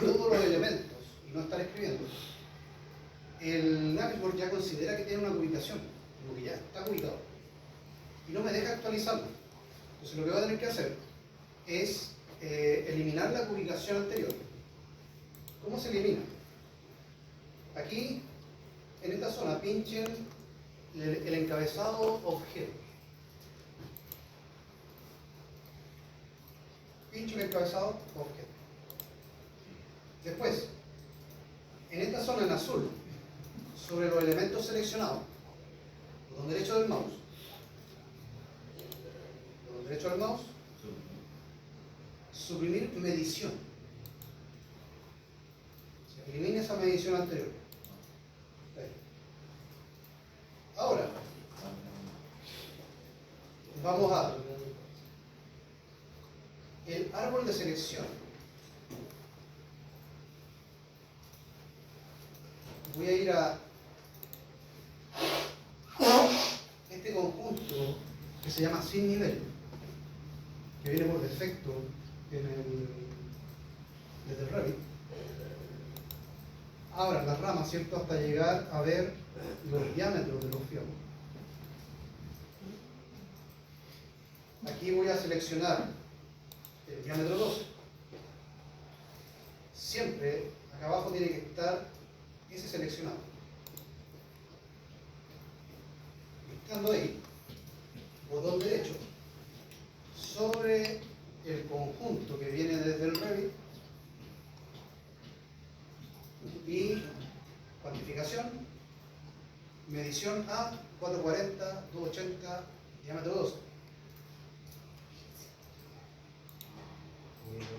todos los elementos y no estar escribiendo, el Navisworks ya considera que tiene una ubicación, como que ya está ubicado, y no me deja actualizarlo. Entonces lo que voy a tener que hacer es eliminar la ubicación anterior. ¿Cómo se elimina? Aquí, en esta zona, pinchen el encabezado objeto. Pincho el encabezado objeto. Después, en esta zona en azul, sobre los elementos seleccionados, botón derecho del mouse, suprimir medición. Se elimina esa medición anterior. Ahí. Ahora, vamos a el árbol de selección. Voy a ir a este conjunto que se llama sin nivel, que viene por defecto desde el Revit. Ahora las ramas, ¿cierto? Hasta llegar a ver los diámetros de los fierros. Aquí voy a seleccionar el diámetro 12. Siempre acá abajo tiene que estar ese seleccionado. Estando ahí, botón derecho sobre el conjunto que viene desde el Revit y cuantificación, medición A, 440, 280, diámetro 12.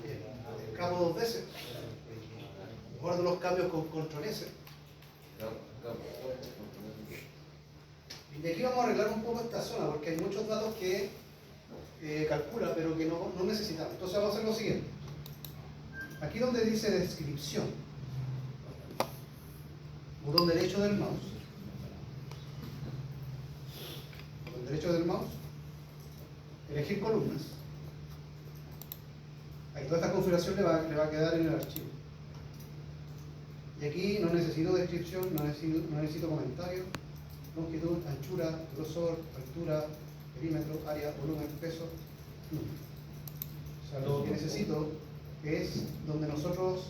Bien, escapo 2 veces, guardo los cambios con control S. Y aquí vamos a arreglar un poco esta zona porque hay muchos datos que calcula pero que no necesitamos. Entonces vamos a hacer lo siguiente. Aquí donde dice descripción, botón derecho del mouse, elegir columnas. Ahí toda esta configuración le va a quedar en el archivo. Y aquí no necesito descripción, no necesito comentario, longitud, anchura, grosor, altura, perímetro, área, volumen, peso. No. O sea, lo que necesito es donde nosotros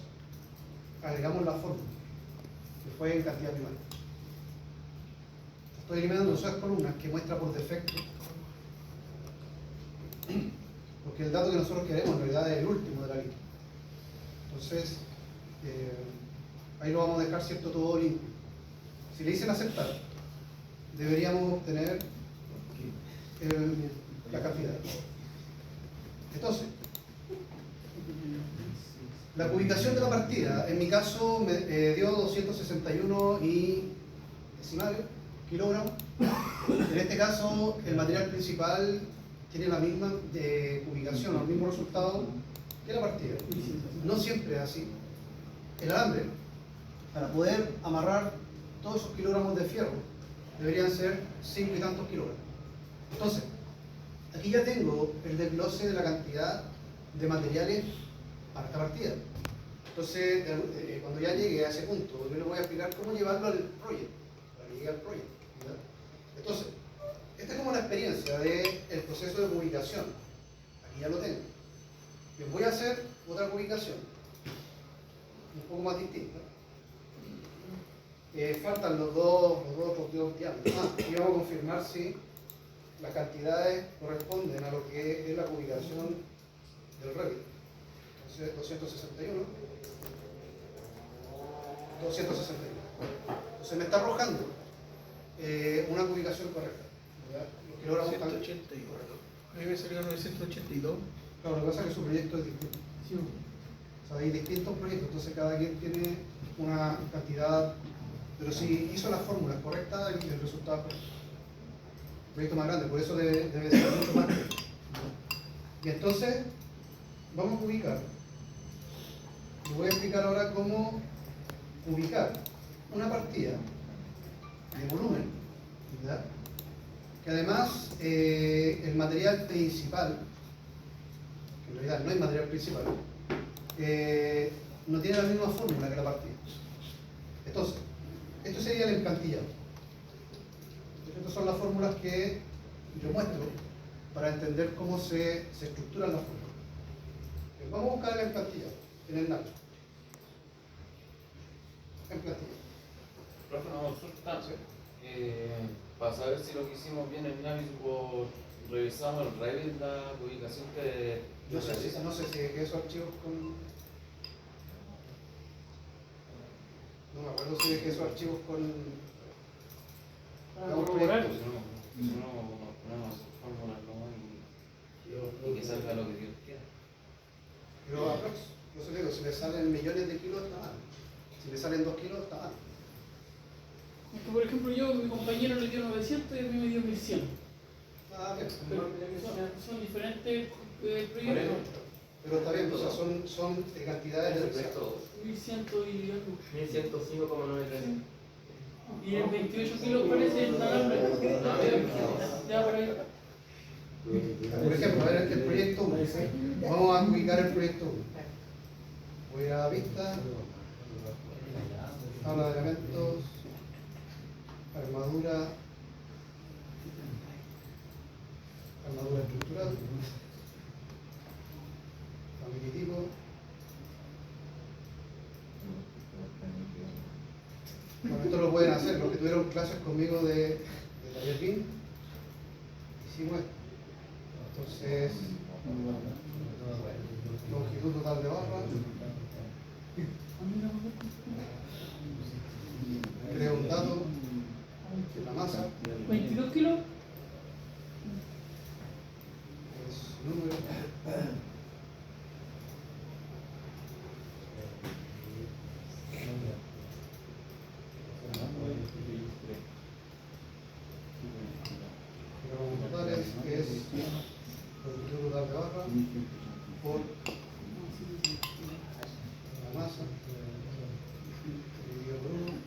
agregamos la fórmula, que fue en cantidad primaria. Estoy eliminando esas columnas que muestra por defecto, porque el dato que nosotros queremos en realidad es el último de la lista. Entonces, ahí lo vamos a dejar, ¿cierto?, todo limpio. Si le dicen aceptar, deberíamos obtener la cantidad. Entonces, la ubicación de la partida, en mi caso, me dio 261 y decimales, kilogramos. En este caso, el material principal tiene la misma ubicación o el mismo resultado que la partida. No siempre es así. El alambre, para poder amarrar todos esos kilogramos de fierro, deberían ser 5 y tantos kilogramos. Entonces, aquí ya tengo el desglose de la cantidad de materiales para esta partida. Entonces, cuando ya llegue a ese punto, yo les voy a explicar cómo llevarlo al proyecto, para que llegue al proyecto. ¿Verdad? Entonces, esta es como la experiencia del proceso de ubicación. Aquí ya lo tengo. Bien, voy a hacer otra ubicación, un poco más distinta. Faltan los dos diámetros. Y vamos a confirmar si las cantidades corresponden a lo que es la ubicación del Revit. Entonces, 261. 261. Entonces me está arrojando una ubicación correcta. Los kilogramos están... 181. A mí me salió 982. Claro, lo que pasa es que su proyecto es distinto. Sí. O sea, hay distintos proyectos, entonces cada quien tiene una cantidad, pero si hizo las fórmulas correctas, el resultado es correcto. Un proyecto más grande, por eso debe ser mucho más grande. Y entonces, vamos a ubicar. Les voy a explicar ahora cómo ubicar una partida de volumen, ¿verdad? Que además el material principal, que en realidad no es material principal, no tiene la misma fórmula que la partida. Entonces, esto sería el encantillado. Estas son las fórmulas que yo muestro para entender cómo se estructuran las fórmulas. Vamos a buscar el encantillado en el Nacho. En plantilla. Profe, una consulta. Para saber si lo que hicimos bien en Navis, revisamos el Revit, la ubicación que No sé si esos archivos con... No me acuerdo si dejé esos archivos con... Para corroborar. No ponemos fórmulas nomás y que salga lo que Dios quiera. Pero aprox, no sé, digo, si le salen millones de kilos está mal. Si le salen 2 kilos está mal. Porque, por ejemplo, yo, mi compañero le dio 900 y a mí me dio 1100. Bien. Pero son diferentes proyectos. Pero está bien, o sea, son cantidades de proyectos. 1100 y algo. 1105,93. Y el 28 kilos parece el alambre. Ya por ahí. Por ejemplo, a ver el proyecto 1. Vamos a ubicar el proyecto 1. Voy a vista, tabla de elementos, armadura estructural, tipo. Bueno, esto lo pueden hacer, los que tuvieron clases conmigo de taller BIM, hicimos esto. Entonces, longitud total de barra, creo un dato, que es la masa, 22 kilos. es número, kilogramos totales, que es longitud total de barra, por la masa, dividido por 1.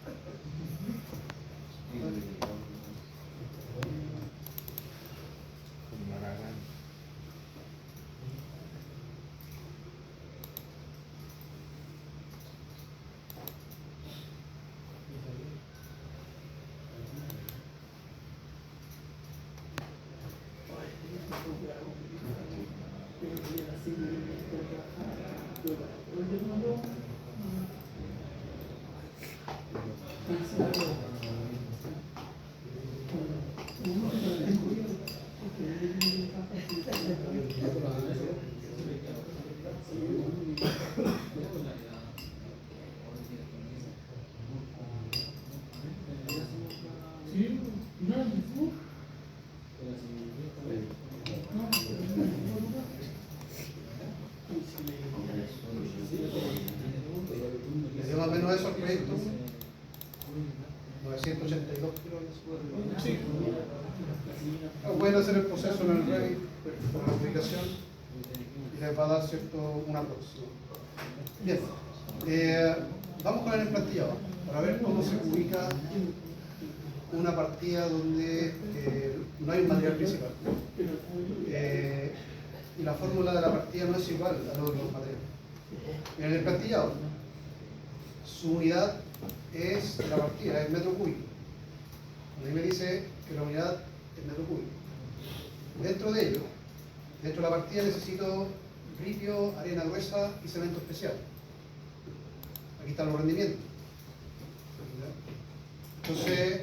¿Les dio más o menos eso al proyecto? 982 kilos. Sí. Pueden hacer el proceso en el Revit por la aplicación y les va a dar una próxima. Bien, vamos con el emplantillado. para ver cómo se ubica una partida donde no hay un material principal. Y la fórmula de la partida no es igual a los materiales. En el plantillado, su unidad es la partida, es metro cúbico. Ahí me dice que la unidad es metro cúbico. Dentro de ello, dentro de la partida necesito ripio, arena gruesa y cemento especial. Aquí están los rendimientos. Entonces,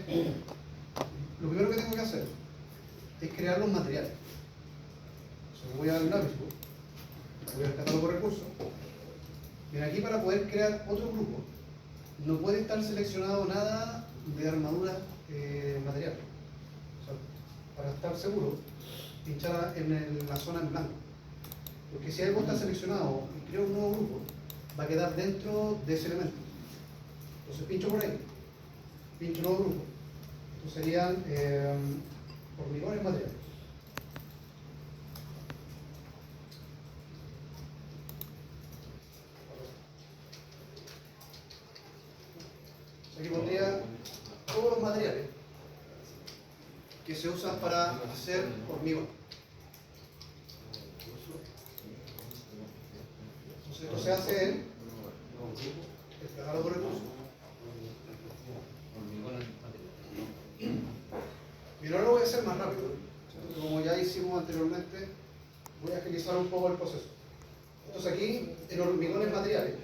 lo primero que tengo que hacer es crear los materiales. Entonces, voy al lápiz, voy al catálogo de recursos. Bien, aquí para poder crear otro grupo, no puede estar seleccionado nada de armadura material. O sea, para estar seguro, pinchar en la zona en blanco. Porque si algo está seleccionado y creo un nuevo grupo, va a quedar dentro de ese elemento. Entonces pincho por ahí, pincho nuevo grupo. Estos serían hormigones materiales. Aquí pondría todos los materiales que se usan para hacer hormigón. Entonces esto se hace en el catálogo de recursos. Y ahora lo voy a hacer más rápido. Entonces, como ya hicimos anteriormente, voy a agilizar un poco el proceso. Entonces aquí, en hormigones materiales,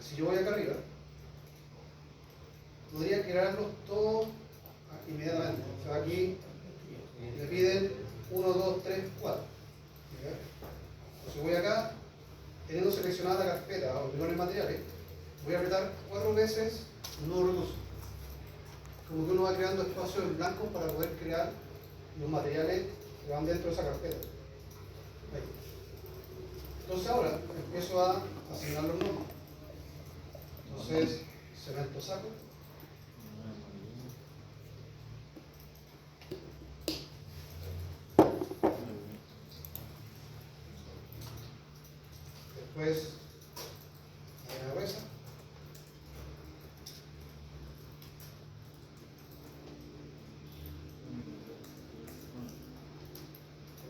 si yo voy acá arriba, podría crearlos todos inmediatamente. O sea, aquí me piden 1, 2, 3, 4. Entonces voy acá, teniendo seleccionada la carpeta hormigones materiales, voy a apretar 4 veces un nuevo recurso. Como que uno va creando espacios en blanco para poder crear los materiales que van dentro de esa carpeta. Ahí. Entonces ahora empiezo a asignar los nombres. Entonces, cemento saco. Después, arena gruesa.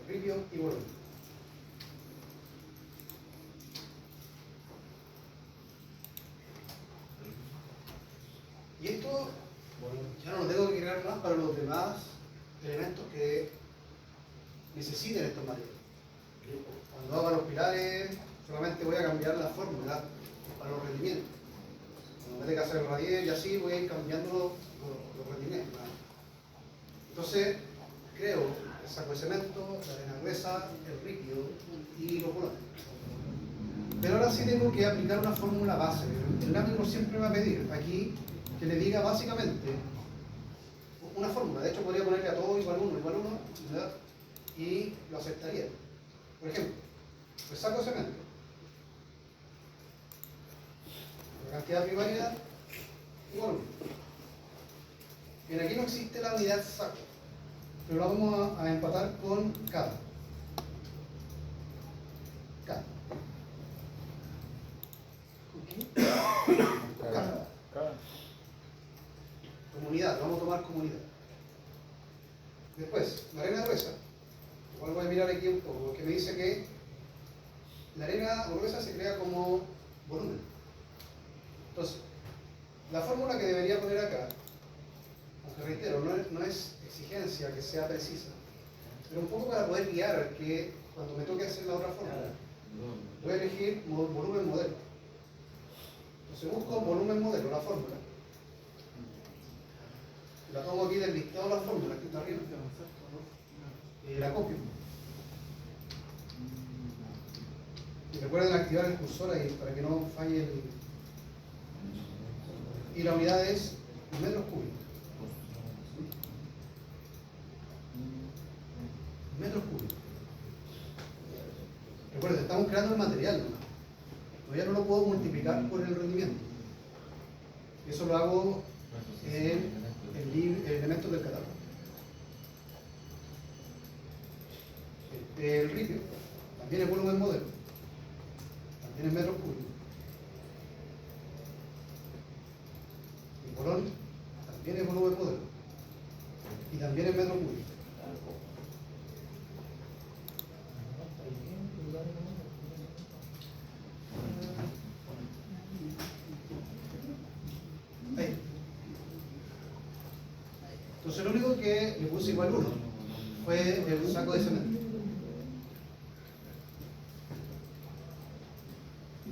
Ripio y volumen. Y esto, bueno, ya no lo tengo que crear más para los demás elementos que necesiten estos materiales. Cuando haga los pilares, solamente voy a cambiar la fórmula para los rendimientos. Cuando me tenga que hacer el radier y así, voy a ir cambiando los rendimientos. Entonces, creo el saco de cemento, la arena gruesa, el ripio y los colores. Pero ahora sí tengo que aplicar una fórmula base. El lápiz siempre me va a pedir aquí que le diga básicamente una fórmula. De hecho, podría ponerle a todo igual 1, ¿verdad? Y lo aceptaría. Por ejemplo, el saco de cemento, la cantidad primaria igual 1. Bien, aquí no existe la unidad saco, pero lo vamos a empatar con cada. Cada. Cada. Comunidad, lo vamos a tomar comunidad. Después, la arena gruesa. Igual voy a mirar aquí un poco, porque me dice que la arena gruesa se crea como volumen. Entonces, la fórmula que debería poner acá, aunque reitero, no es exigencia que sea precisa, pero un poco para poder guiar que cuando me toque hacer la otra fórmula, voy a elegir volumen modelo. Entonces busco volumen modelo, la fórmula. La tomo aquí del listado de las fórmulas que está arriba. Y la copio. Y recuerden activar el cursor ahí para que no falle el... Y la unidad es metros cúbicos. Metros cúbicos. Recuerden, estamos creando el material, ¿no? Todavía no lo puedo multiplicar por el rendimiento. Eso lo hago en el elemento del catálogo. El ripio también es volumen modelo, también es metros cúbicos. El en metros cúbicos. Ahí. Entonces lo único que le puse igual 1 fue el saco de cemento.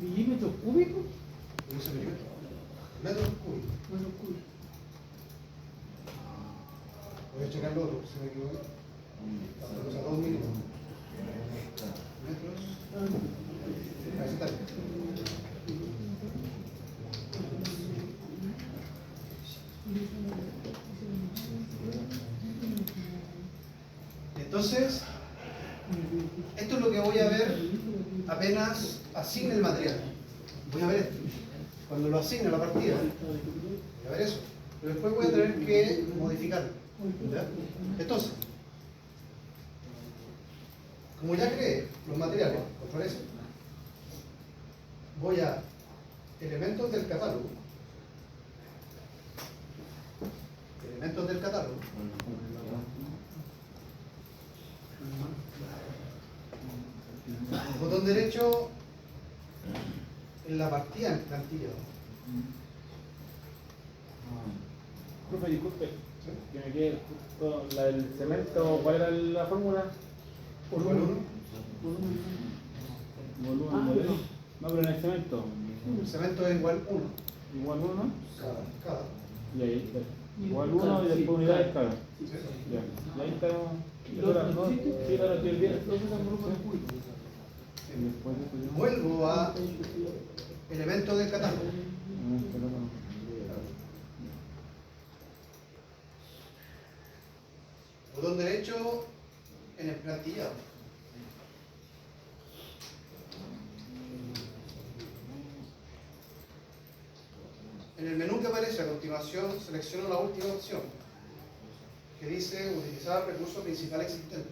¿Milímetros cúbicos? Le puse milímetros. Metros cúbicos. Metros cúbicos. Voy a checar lo otro, si me equivoqué. O sea, 2 milímetros. Metros. Ahí está. Entonces, esto es lo que voy a ver apenas asigne el material. Voy a ver esto. Cuando lo asigne a la partida, voy a ver eso. Pero después voy a tener que modificarlo. ¿Ya? Entonces, como ya creé los materiales, ¿os parece? Voy a elementos del catálogo. Elementos del catálogo. Botón derecho en la partida en plantilla. Profe, disculpe, que me quede justo la del cemento, ¿cuál era la fórmula? Volumen. Volumen, modelo. No, pero en el cemento. El cemento es igual 1. Igual 1. Cada. Y ahí está. Igual 1 y después unidades cada. Ya. Y ahí estamos. Sí, ahora estoy bien. Y después de eso ya. Vuelvo a elementos del catálogo. Botón derecho en el plantillado. En el menú que aparece a continuación, selecciono la última opción, que dice utilizar recurso principal existente,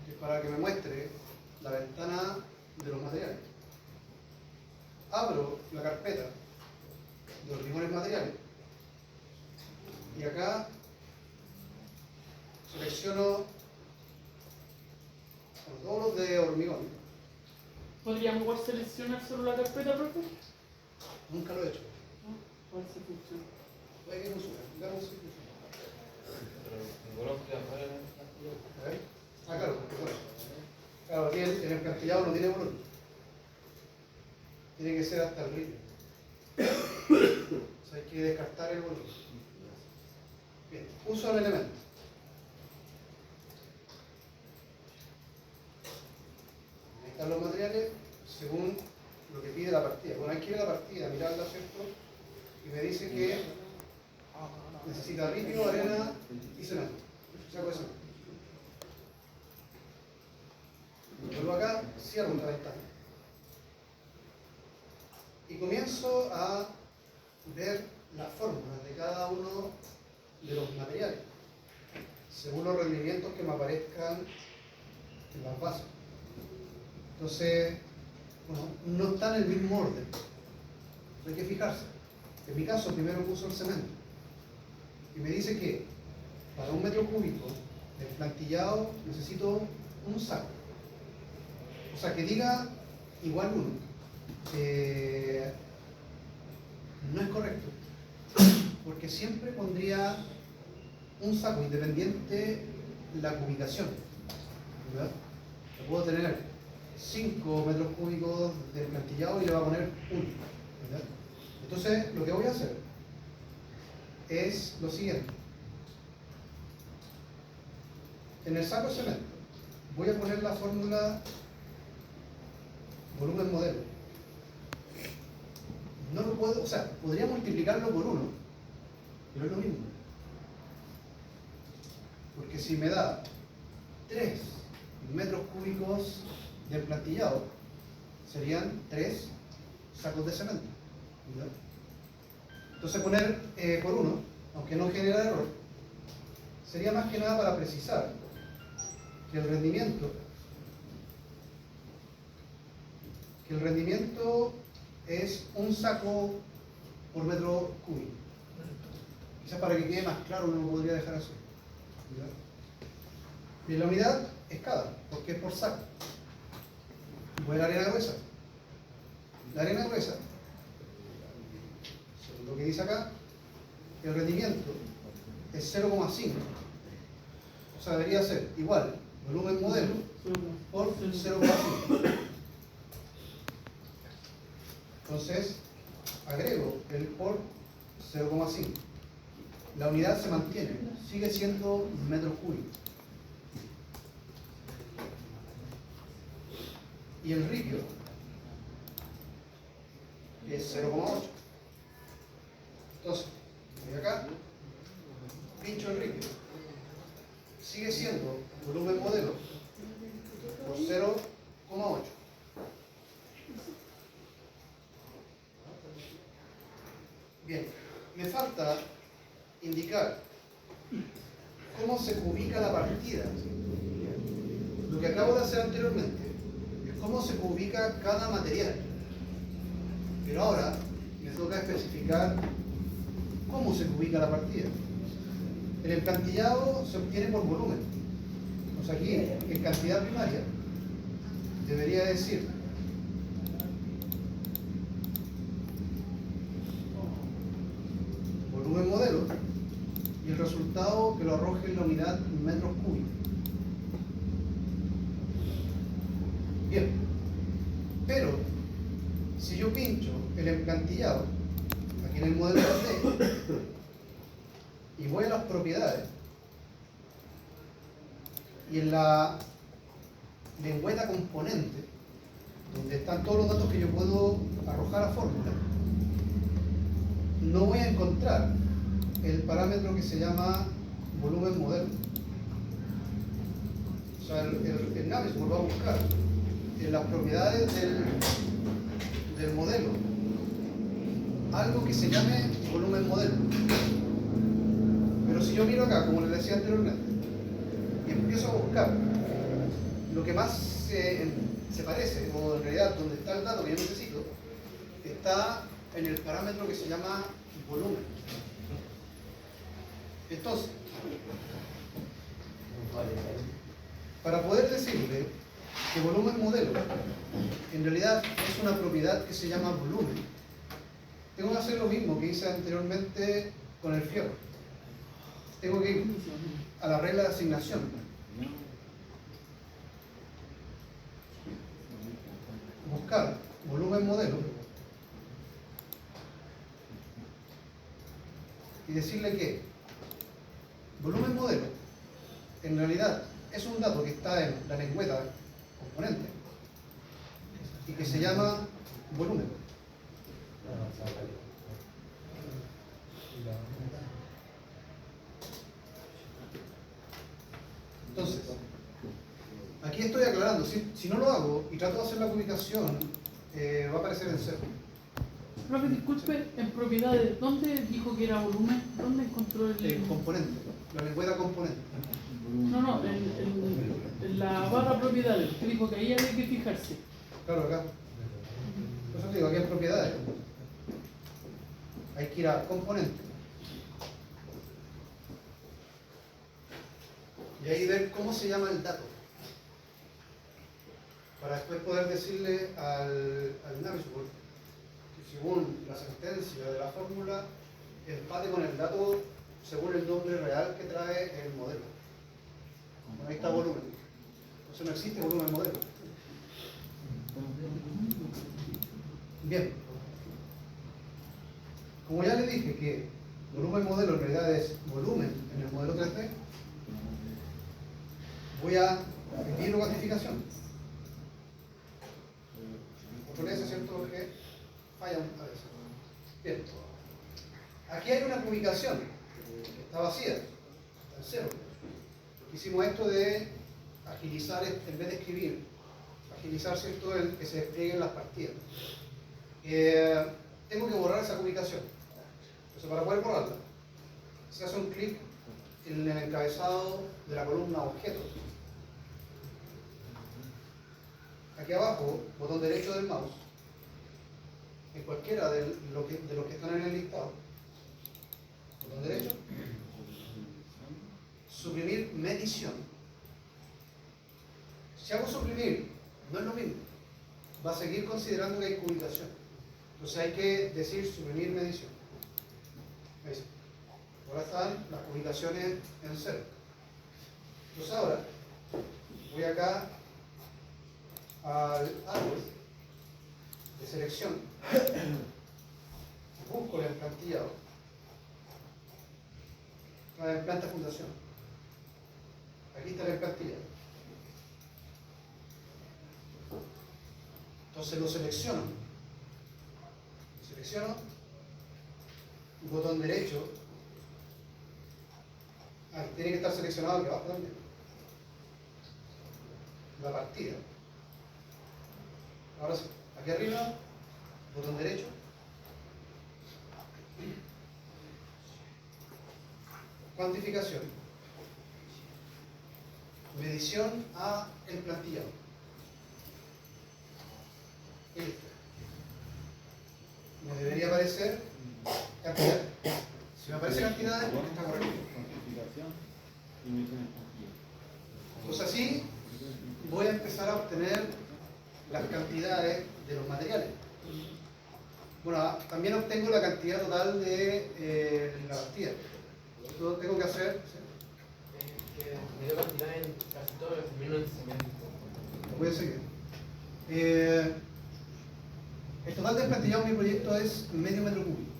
que es para que me muestre la ventana de los materiales. Abro la carpeta de hormigones materiales y acá selecciono todos los de hormigón. ¿Podríamos igual seleccionar solo la carpeta, profe? Nunca lo he hecho. ¿Cuál se funciona? Puede que funcione, veamos si funciona. Pero el color que afuera en el plantilla. A ver. Ah, claro, porque bueno. Claro, aquí en el plantillado no tiene volumen. Tiene que ser hasta el ritmo. O sea, hay que descartar el volumen. Bien, uso el elemento. Ahí están los materiales según lo que pide la partida. Bueno, hay que ir a la partida, mirarla, ¿cierto? Y me dice que necesita ripio, arena y cemento. Saco de cemento. Vuelvo acá, cierro la ventana. Y comienzo a ver las fórmulas de cada uno de los materiales, según los rendimientos que me aparezcan en las bases. Entonces, bueno, no están en el mismo orden. Hay que fijarse. En mi caso, primero puso el cemento. Y me dice que para 1 metro cúbico del plantillado necesito un saco. O sea, que diga igual 1. No es correcto. Porque siempre pondría un saco independiente la cubicación. ¿Verdad? Puedo tener 5 metros cúbicos del plantillado y le voy a poner 1. ¿Verdad? Entonces, lo que voy a hacer es lo siguiente. En el saco de cemento voy a poner la fórmula volumen modelo. No lo puedo, o sea, podría multiplicarlo por 1, pero es lo mismo. Porque si me da 3 metros cúbicos del plantillado, serían 3 sacos de cemento. ¿Verdad? Entonces poner por 1, aunque no genera error, sería más que nada para precisar que el rendimiento es un saco por metro cúbico. Quizás para que quede más claro no lo podría dejar así. ¿Ya? Y la unidad es cada, porque es por saco. Voy a la arena gruesa. La arena gruesa, según lo que dice acá, el rendimiento es 0,5. O sea, debería ser igual volumen modelo por 0,5. Entonces, agrego el por 0,5. La unidad se mantiene, sigue siendo metros cúbicos. Y el ripio es 0,8. Entonces, voy acá, pincho el ripio. Sigue siendo volumen modelo por 0,8. Bien, me falta indicar cómo se ubica la partida. Lo que acabo de hacer anteriormente es cómo se ubica cada material. Pero ahora me toca especificar cómo se ubica la partida. El encantillado se obtiene por volumen. O sea, aquí en cantidad primaria debería decir volumen modelo y el resultado que lo arroje en la unidad metros cúbicos. Bien, pero si yo pincho el encantillado aquí en el modelo 3D y voy a las propiedades y en la lengüeta componente, donde están todos los datos que yo puedo arrojar a fórmula, no voy a encontrar el parámetro que se llama volumen modelo. O sea, el Navier va a buscar en las propiedades del modelo algo que se llame volumen modelo. Pero si yo miro acá, como les decía anteriormente, y empiezo a buscar lo que más se parece, o en realidad donde está el dato que yo necesito, está en el parámetro que se llama volumen. Entonces, para poder decirle que volumen modelo en realidad es una propiedad que se llama volumen, tengo que hacer lo mismo que hice anteriormente con el fierro. Tengo que ir a la regla de asignación. Buscar volumen modelo y decirle que volumen modelo en realidad es un dato que está en la lengüeta componente y que se llama volumen. Entonces, aquí estoy aclarando, si no lo hago y trato de hacer la ubicación, va a aparecer en cero. Profe, disculpe, en propiedades, ¿dónde dijo que era volumen? ¿Dónde encontró El componente, la lengüeta componente. No, en la barra propiedades, usted dijo que ahí había que fijarse. Claro, acá. Por eso te digo, aquí en propiedades. Hay que ir a componente. Y ahí ver cómo se llama el dato. Para después poder decirle al Navier que según la sentencia de la fórmula, empate con el dato según el nombre real que trae el modelo. Bueno, ahí está volumen. Entonces no existe volumen modelo. Bien. Como ya le dije que volumen modelo en realidad es volumen en el modelo 3D, voy a dividir cuantificación. Otro es cierto que falla a veces. Bien. Aquí hay una publicación que está vacía, está en cero. Porque hicimos esto de agilizar, en vez de escribir, agilizar, ¿cierto?, el que se desplieguen las partidas. Tengo que borrar esa publicación. Entonces, para poder borrarla, se hace un clic en el encabezado de la columna objetos. Aquí abajo, botón derecho del mouse, en cualquiera de los que están en el listado, botón derecho, suprimir medición. Si hago suprimir, no es lo mismo. Va a seguir considerando que hay cubicación. Entonces hay que decir suprimir medición. ¿Veis? Ahora están las cubicaciones en cero. Entonces ahora voy acá al árbol de selección, busco el emplantillado, la emplanta fundación. Aquí está el emplantillado. Entonces lo selecciono, botón derecho, tiene que estar seleccionado aquí abajo también, la partida. Ahora sí, aquí arriba, botón derecho, cuantificación, medición a emplantillado. Listo. Me debería aparecer cantidad. Si me aparece cantidad, está correcto. Pues así voy a empezar a obtener las cantidades de los materiales. Bueno, también obtengo la cantidad total de la partida. Esto tengo que hacer. Me dio cantidad en casi todo el termino en cemento. Voy a seguir. El total de emplantillado de mi proyecto es medio metro cúbico.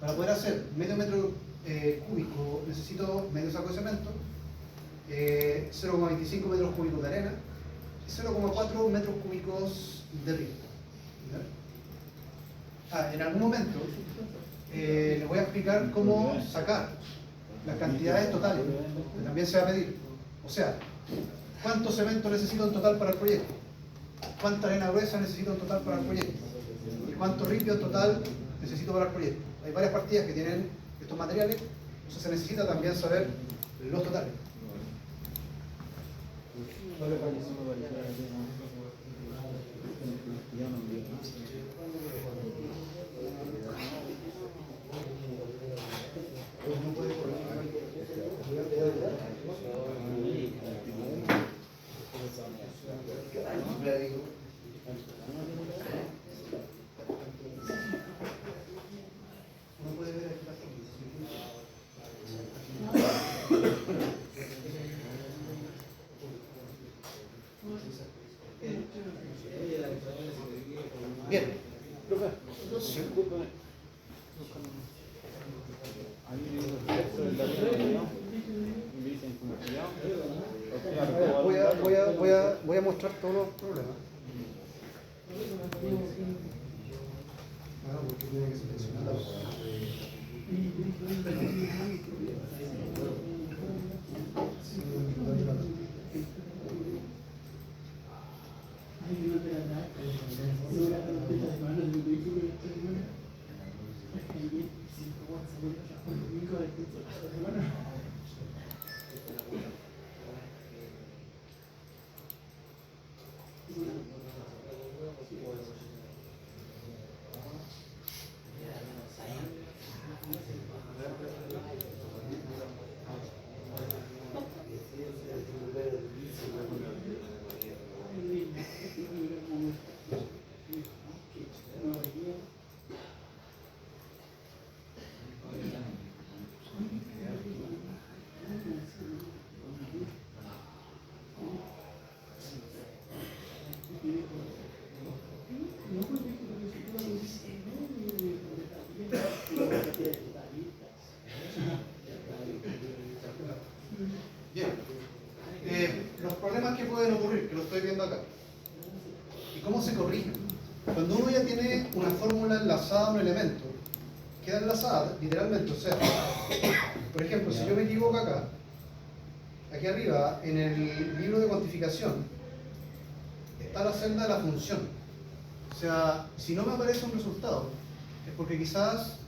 Para poder hacer medio metro cúbico necesito medio saco de cemento, 0,25 metros cúbicos de arena y 0,4 metros cúbicos de río. En algún momento les voy a explicar cómo sacar las cantidades totales, que también se va a pedir. O sea, cuánto cemento necesito en total para el proyecto, cuánta arena gruesa necesito en total para el proyecto y cuánto ripio en total necesito para el proyecto. Hay varias partidas que tienen estos materiales, entonces se necesita también saber los totales. Uno puede ver aquí la bien. Discúlpeme. Ahí dice el texto del daño, dice información. Voy a mostrar todos los problemas. Claro, porque tiene que seleccionar la Bien, los problemas que pueden ocurrir, que lo estoy viendo acá, y cómo se corrigen. Cuando uno ya tiene una fórmula enlazada a un elemento, queda enlazada literalmente, o sea, por ejemplo, si yo me equivoco acá, aquí arriba, en el libro de cuantificación, está la celda de la función. O sea, si no me aparece un resultado, es porque quizás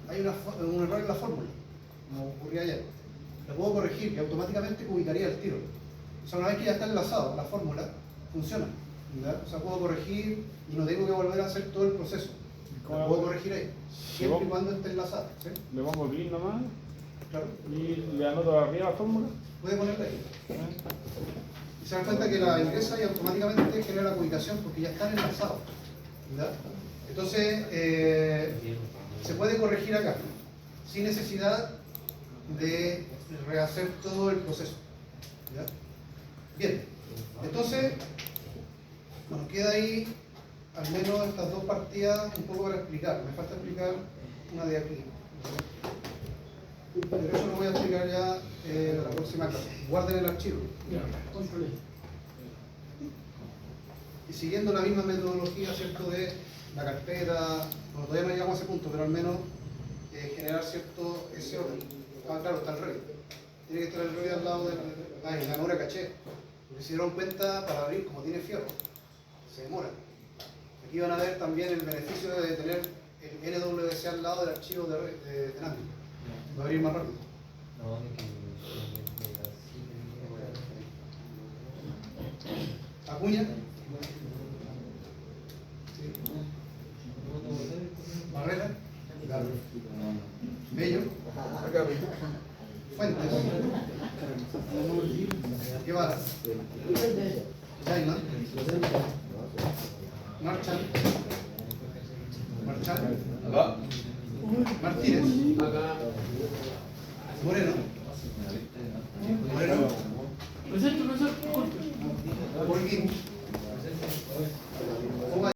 hay un error en la fórmula, como ocurría ayer. Lo puedo corregir y automáticamente ubicaría el tiro. O sea, una vez que ya está enlazado la fórmula, funciona. ¿Verdad? O sea, puedo corregir y no tengo que volver a hacer todo el proceso. Lo puedo corregir ahí, siempre y cuando esté enlazado. ¿Sí? Le pongo clic nomás. Claro, Y le anoto arriba la fórmula. puede ponerla ahí. ¿Eh? Y se dan cuenta que la ingresa y automáticamente genera la ubicación porque ya están enlazados. ¿Ya? Entonces, se puede corregir acá, sin necesidad de rehacer todo el proceso. ¿Ya? Bien, entonces, nos queda ahí al menos estas dos partidas un poco para explicar. Me falta explicar una de aquí. Pero eso lo voy a explicar ya en la próxima clase. Guarden el archivo. Ya, controlé. Y siguiendo la misma metodología, ¿cierto?, de la carpeta, bueno, todavía no llegamos a ese punto, pero al menos generar cierto ese orden. Ah, claro, está el RED. Tiene que estar el RED al lado de en la memoria caché. Porque si se dieron cuenta, para abrir, como tiene fierro, se demora. Aquí van a ver también el beneficio de tener el NWC al lado del archivo de NAMI. Va a abrir más rápido. Acuña. Barrera. Bello. Fuentes. Guevara. Jaima. Marchand. Acá. Martínez. Moreno. Moreno. Presente, profesor.